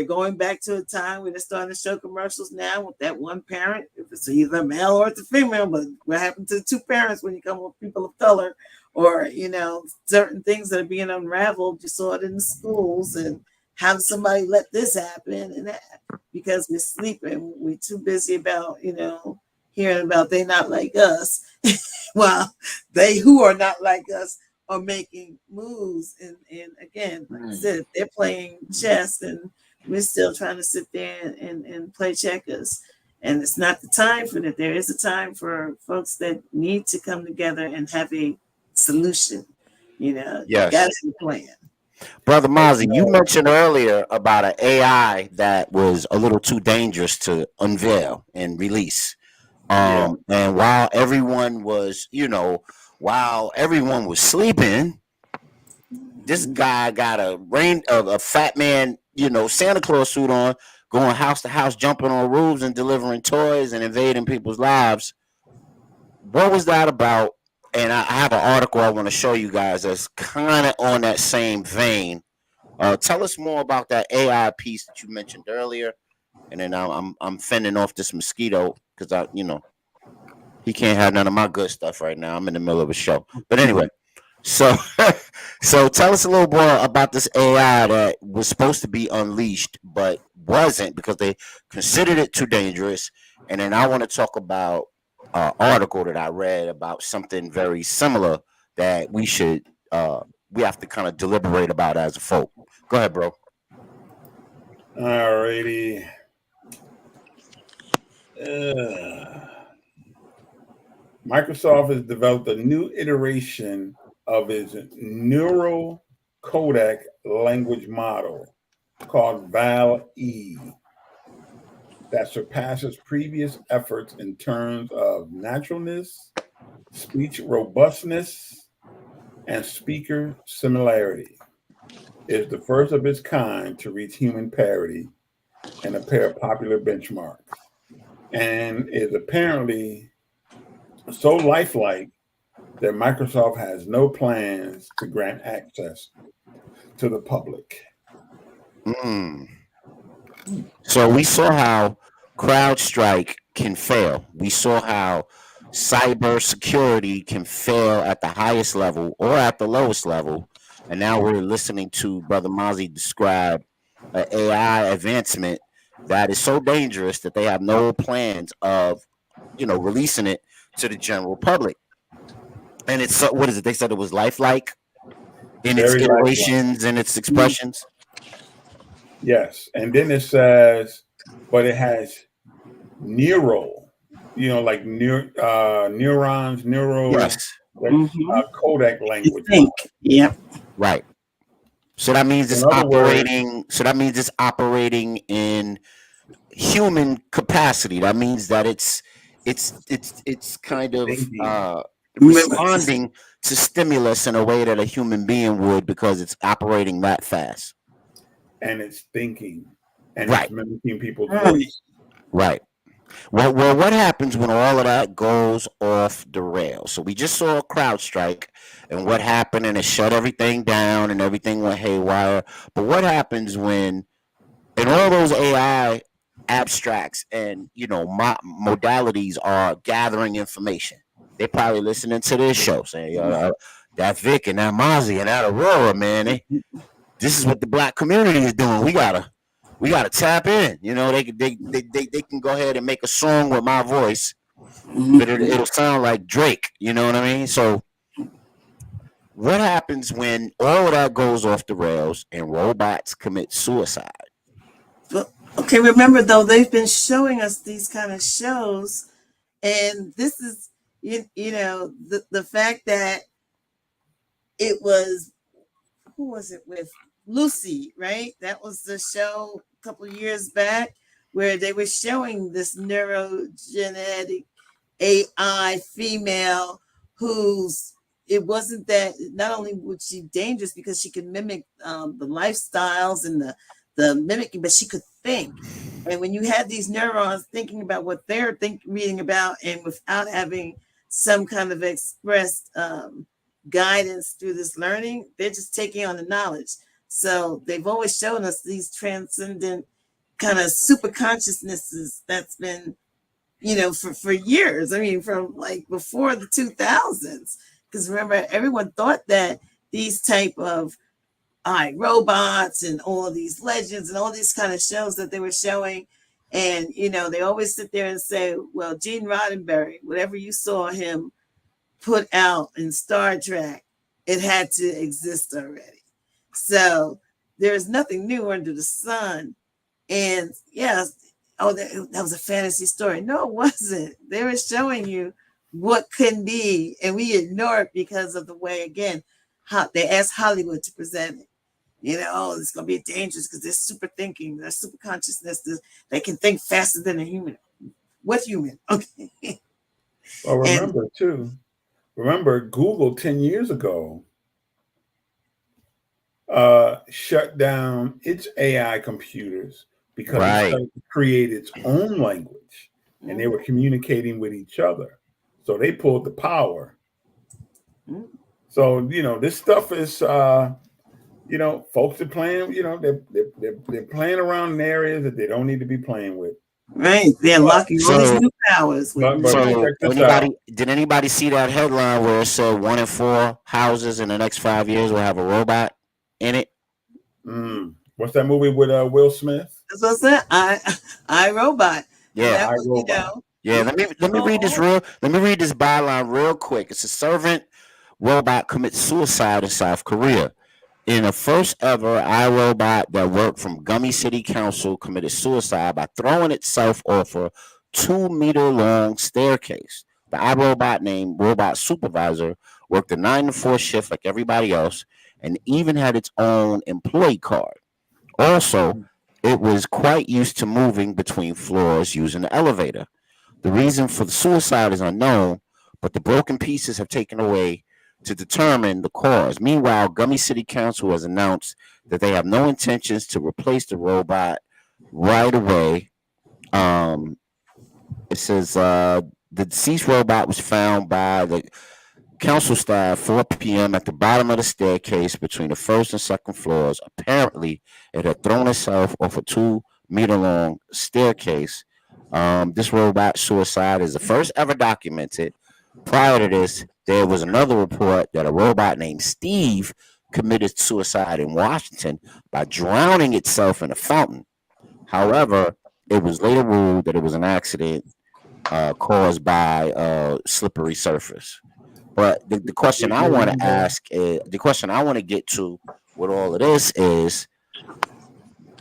going back to a time when they're starting to show commercials now with that one parent, if it's either male or it's a female, but what happened to the two parents when you come with people of color, or certain things that are being unraveled. You saw it in the schools, and how did somebody let this happen? And that, because we're sleeping, we're too busy about hearing about they not like us. Well, they who are not like us are making moves, and again, like I said, they're playing chess, and we're still trying to sit there and play checkers. And it's not the time for that. There is a time for folks that need to come together and have a solution. Yes. You got to have a plan. Brother Mozzie, you mentioned earlier about an AI that was a little too dangerous to unveil and release. And while everyone was, sleeping, this guy got a fat man, Santa Claus suit on, going house to house, jumping on roofs and delivering toys and invading people's lives. What was that about? And I have an article I want to show you guys that's kind of on that same vein. Tell us more about that AI piece that you mentioned earlier, and then I'm fending off this mosquito because he can't have none of my good stuff right now. I'm in the middle of a show. But anyway, so tell us a little more about this AI that was supposed to be unleashed but wasn't, because they considered it too dangerous. And then I want to talk about an article that I read about something very similar that we have to kind of deliberate about as a folk. Go ahead, bro. All righty. Microsoft has developed a new iteration of its neural codec language model called VAL-E that surpasses previous efforts in terms of naturalness, speech robustness, and speaker similarity. It is the first of its kind to reach human parity in a pair of popular benchmarks, and is apparently so lifelike that Microsoft has no plans to grant access to the public. So we saw how CrowdStrike can fail. We saw how cybersecurity can fail at the highest level or at the lowest level. And now we're listening to Brother Mozzie describe an AI advancement that is so dangerous that they have no plans of, releasing it to the general public. And it's what is it? They said it was lifelike in its iterations and its expressions. Yes, and then it says, but it has neural, like neurons, yes, codec language. Yep. Right. So that means it's operating. So that means it's operating in human capacity. That means that it's kind of responding to stimulus in a way that a human being would, because it's operating that fast. And it's thinking, and it's mimicking people's voice. Right. Well, what happens when all of that goes off the rails? So we just saw CrowdStrike and what happened, and it shut everything down and everything went haywire. But what happens when, and all those AI abstracts and modalities are gathering information? They're probably listening to this show saying, that Vic and that Mozzie and that Aurora, man, this is what the black community is doing. We gotta tap in. They can go ahead and make a song with my voice, but it'll sound like Drake. You know what I mean? So what happens when all of that goes off the rails and robots commit suicide? But, okay, remember though, they've been showing us these kind of shows, and this is you know the fact that it was, who was it with? Lucy, right? That was the show a couple of years back where they were showing this neurogenetic AI female who's, it wasn't that, not only was she dangerous because she could mimic the lifestyles and the mimicking, but she could think. And when you have these neurons thinking about what they're reading about, and without having some kind of expressed guidance through this learning, they're just taking on the knowledge. So they've always shown us these transcendent kind of super consciousnesses that's been, for years. I mean, from like before the 2000s. Because remember, everyone thought that these type of robots and all these legends and all these kind of shows that they were showing, and they always sit there and say, well, Gene Roddenberry, whatever you saw him put out in Star Trek, it had to exist already. So there's nothing new under the sun. And yes, that was a fantasy story. No, it wasn't. They were showing you what can be, and we ignore it because of the way, again, how they asked Hollywood to present it. It's going to be dangerous because they're super thinking, they're super consciousness. They can think faster than a human. What human? Okay. Well, remember Google 10 years ago shut down its AI computers because it started to create its own language, and they were communicating with each other. So they pulled the power. So, this stuff is, folks are playing, they're playing around in areas that they don't need to be playing with. Right. They're unlocking all these new powers. Did anybody see that headline where it said 1 in 4 houses in the next 5 years will have a robot in it? What's that movie with Will Smith? That's what I said. I Robot. Yeah, Yeah, let me read this byline real quick. It's a servant robot commits suicide in South Korea. In the first ever iRobot that worked from Gummy City Council committed suicide by throwing itself off a 2-meter-long staircase. The iRobot, named Robot Supervisor, worked a 9 to 4 shift like everybody else, and even had its own employee card. Also, it was quite used to moving between floors using the elevator. The reason for the suicide is unknown, but the broken pieces have taken away to determine the cause. Meanwhile, Gummy City Council has announced that they have no intentions to replace the robot right away. It says the deceased robot was found by the council staff 4 p.m. at the bottom of the staircase between the first and second floors. Apparently, it had thrown itself off a 2-meter-long staircase. This robot suicide is the first ever documented. Prior to this, there was another report that a robot named Steve committed suicide in Washington by drowning itself in a fountain. However, it was later ruled that it was an accident caused by a slippery surface. But the question I want to ask, the question I want to get to with all of this is,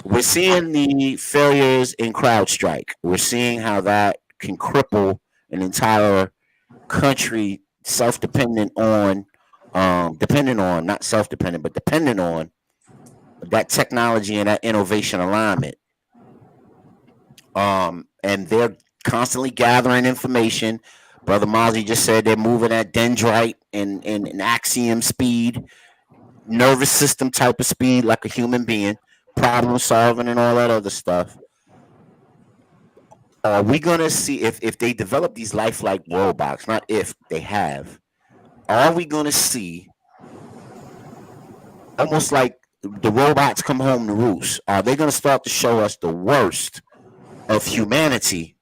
we're seeing the failures in CrowdStrike. We're seeing how that can cripple an entire country dependent on not self-dependent, but dependent on that technology and that innovation alignment. And they're constantly gathering information. Brother Mozzie just said they're moving at dendrite and axiom speed, nervous system type of speed, like a human being, problem solving and all that other stuff. Are we going to see, if they develop these lifelike robots, not if they have, are we going to see almost like the robots come home to roost? Are they going to start to show us the worst of humanity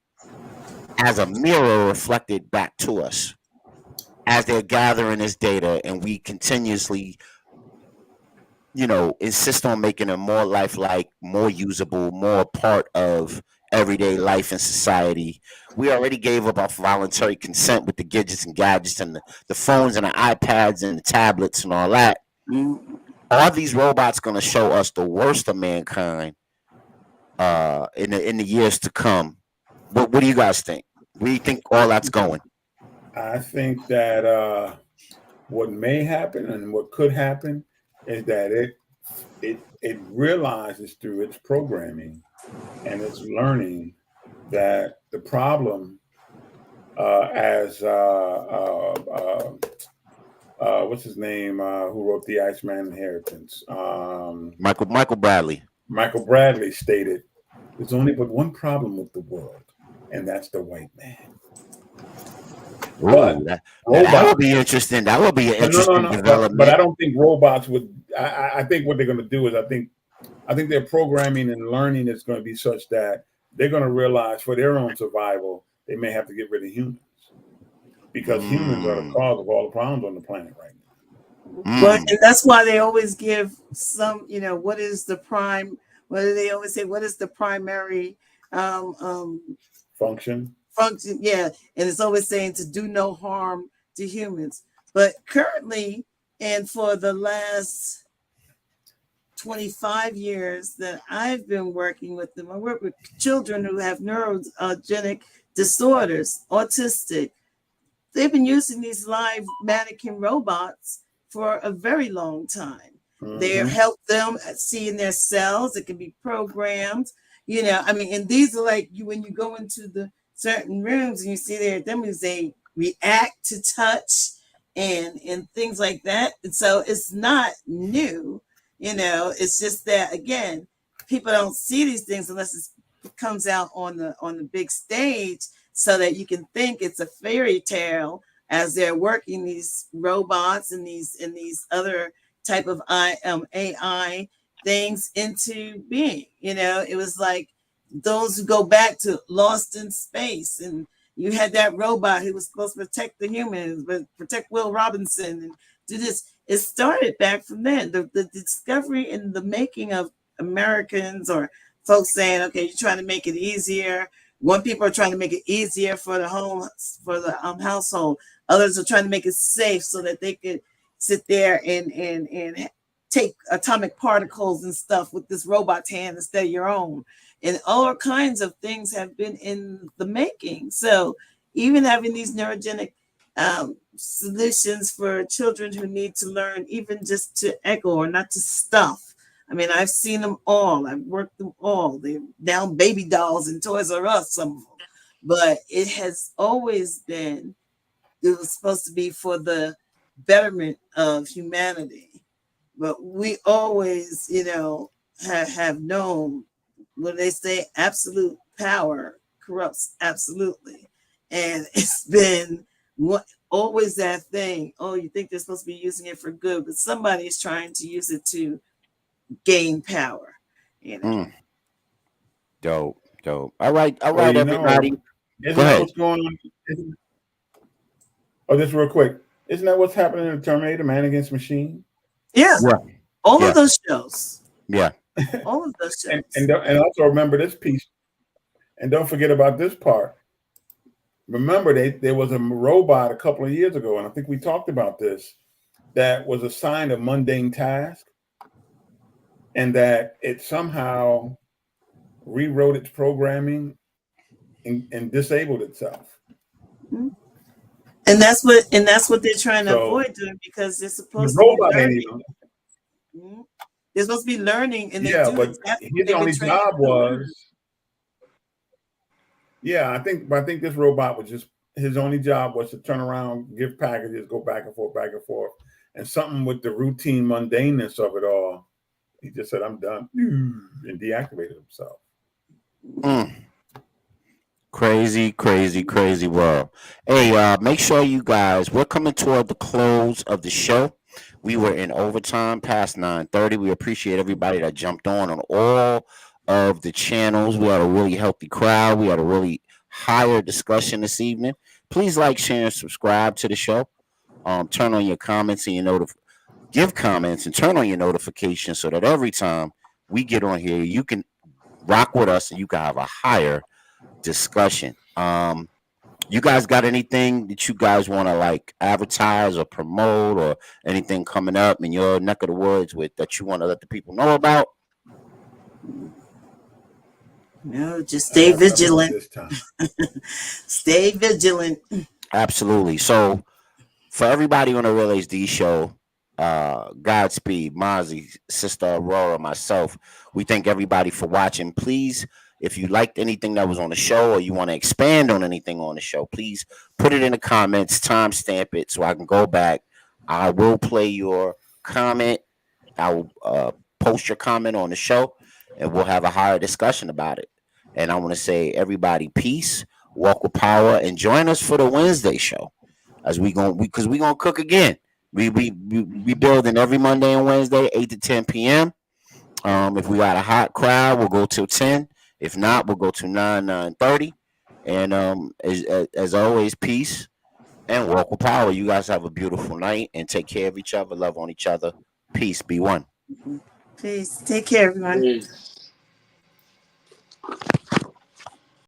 as a mirror reflected back to us as they're gathering this data, and we continuously, insist on making them more lifelike, more usable, more part of everyday life and society. We already gave up our voluntary consent with the gadgets and gadgets and the phones and the iPads and the tablets and all that. Are these robots going to show us the worst of mankind in the years to come? What do you guys think? Where do you think all that's going? I think that what may happen and what could happen is that it realizes through its programming and its learning that the problem as what's his name who wrote the Iceman Inheritance, Michael Bradley. Michael Bradley stated, there's only but one problem with the world, and that's the white man. Ooh, that would be interesting. That would be an interesting development. But I don't think robots would. I think what they're going to do is I think their programming and learning is going to be such that they're going to realize for their own survival they may have to get rid of humans because humans are the cause of all the problems on the planet right now. But and that's why they always give some. What is the prime? What do they always say? What is the primary function? Yeah, and it's always saying to do no harm to humans. But currently, and for the last 25 years that I've been working with them, I work with children who have neurogenic disorders, autistic. They've been using these live mannequin robots for a very long time. They help them see in their cells. It can be programmed. And these are like when you go into the certain rooms and you see them as they react to touch and things like that. And so it's not new, it's just that again, people don't see these things unless it comes out on the big stage so that you can think it's a fairy tale as they're working these robots and these other type of AI things into being. It was like those who go back to Lost in Space, and you had that robot who was supposed to protect the humans, but protect Will Robinson and do this. It started back from then. The discovery and the making of Americans or folks saying, okay, you're trying to make it easier. One people are trying to make it easier for the household. Others are trying to make it safe so that they could sit there and take atomic particles and stuff with this robot's hand instead of your own. And all kinds of things have been in the making. So even having these neurogenic solutions for children who need to learn, even just to echo or not to stuff. I mean, I've seen them all. I've worked them all. They're now baby dolls and Toys R Us, some of them. But it has always been, it was supposed to be for the betterment of humanity. But we always, have known when they say absolute power corrupts absolutely. And it's been always that thing. Oh, you think they're supposed to be using it for good, but somebody is trying to use it to gain power. Dope. All right, everybody. Isn't that what's going on? Oh, just real quick. Isn't that what's happening in Terminator, Man Against Machine? Yeah. All of those shows. Yeah. All of those shows. And also remember this piece. And don't forget about this part. Remember, there was a robot a couple of years ago, and I think we talked about this, that was assigned a mundane task, and that it somehow rewrote its programming and disabled itself. Mm-hmm. And that's what they're trying to avoid doing, because they're supposed to be learning. They're supposed to be learning, and but his only job was. Yeah, I think this robot was just, his only job was to turn around, give packages, go back and forth, and something with the routine mundaneness of it all. He just said, "I'm done," and deactivated himself. Crazy world. Hey, make sure you guys, we're coming toward the close of the show. We were in overtime past 9:30. We appreciate everybody that jumped on all of the channels. We had a really healthy crowd. We had a really higher discussion this evening. Please like, share, and subscribe to the show. Turn on your comments and give comments and turn on your notifications so that every time we get on here, you can rock with us, and you can have a higher discussion. You guys got anything that you guys want to like advertise or promote, or anything coming up in your neck of the woods with that you want to let the people know about? No, just stay vigilant. This time. Stay vigilant. Absolutely. So for everybody on the Real HD show, Godspeed, Mozzie, Sister Aurora, myself, we thank everybody for watching. Please, if you liked anything that was on the show, or you want to expand on anything on the show, please put it in the comments, timestamp it so I can go back. I will play your comment. I will post your comment on the show, and we'll have a higher discussion about it. And I want to say, everybody, peace, walk with power, and join us for the Wednesday show as we gonna cook again. We building every Monday and Wednesday, 8 to 10 p.m. If we got a hot crowd, we'll go till 10. If not, we'll go to 9:30. And as always, peace and walk with power. You guys have a beautiful night and take care of each other, love on each other. Peace. Be one. Peace. Take care, everyone. Peace.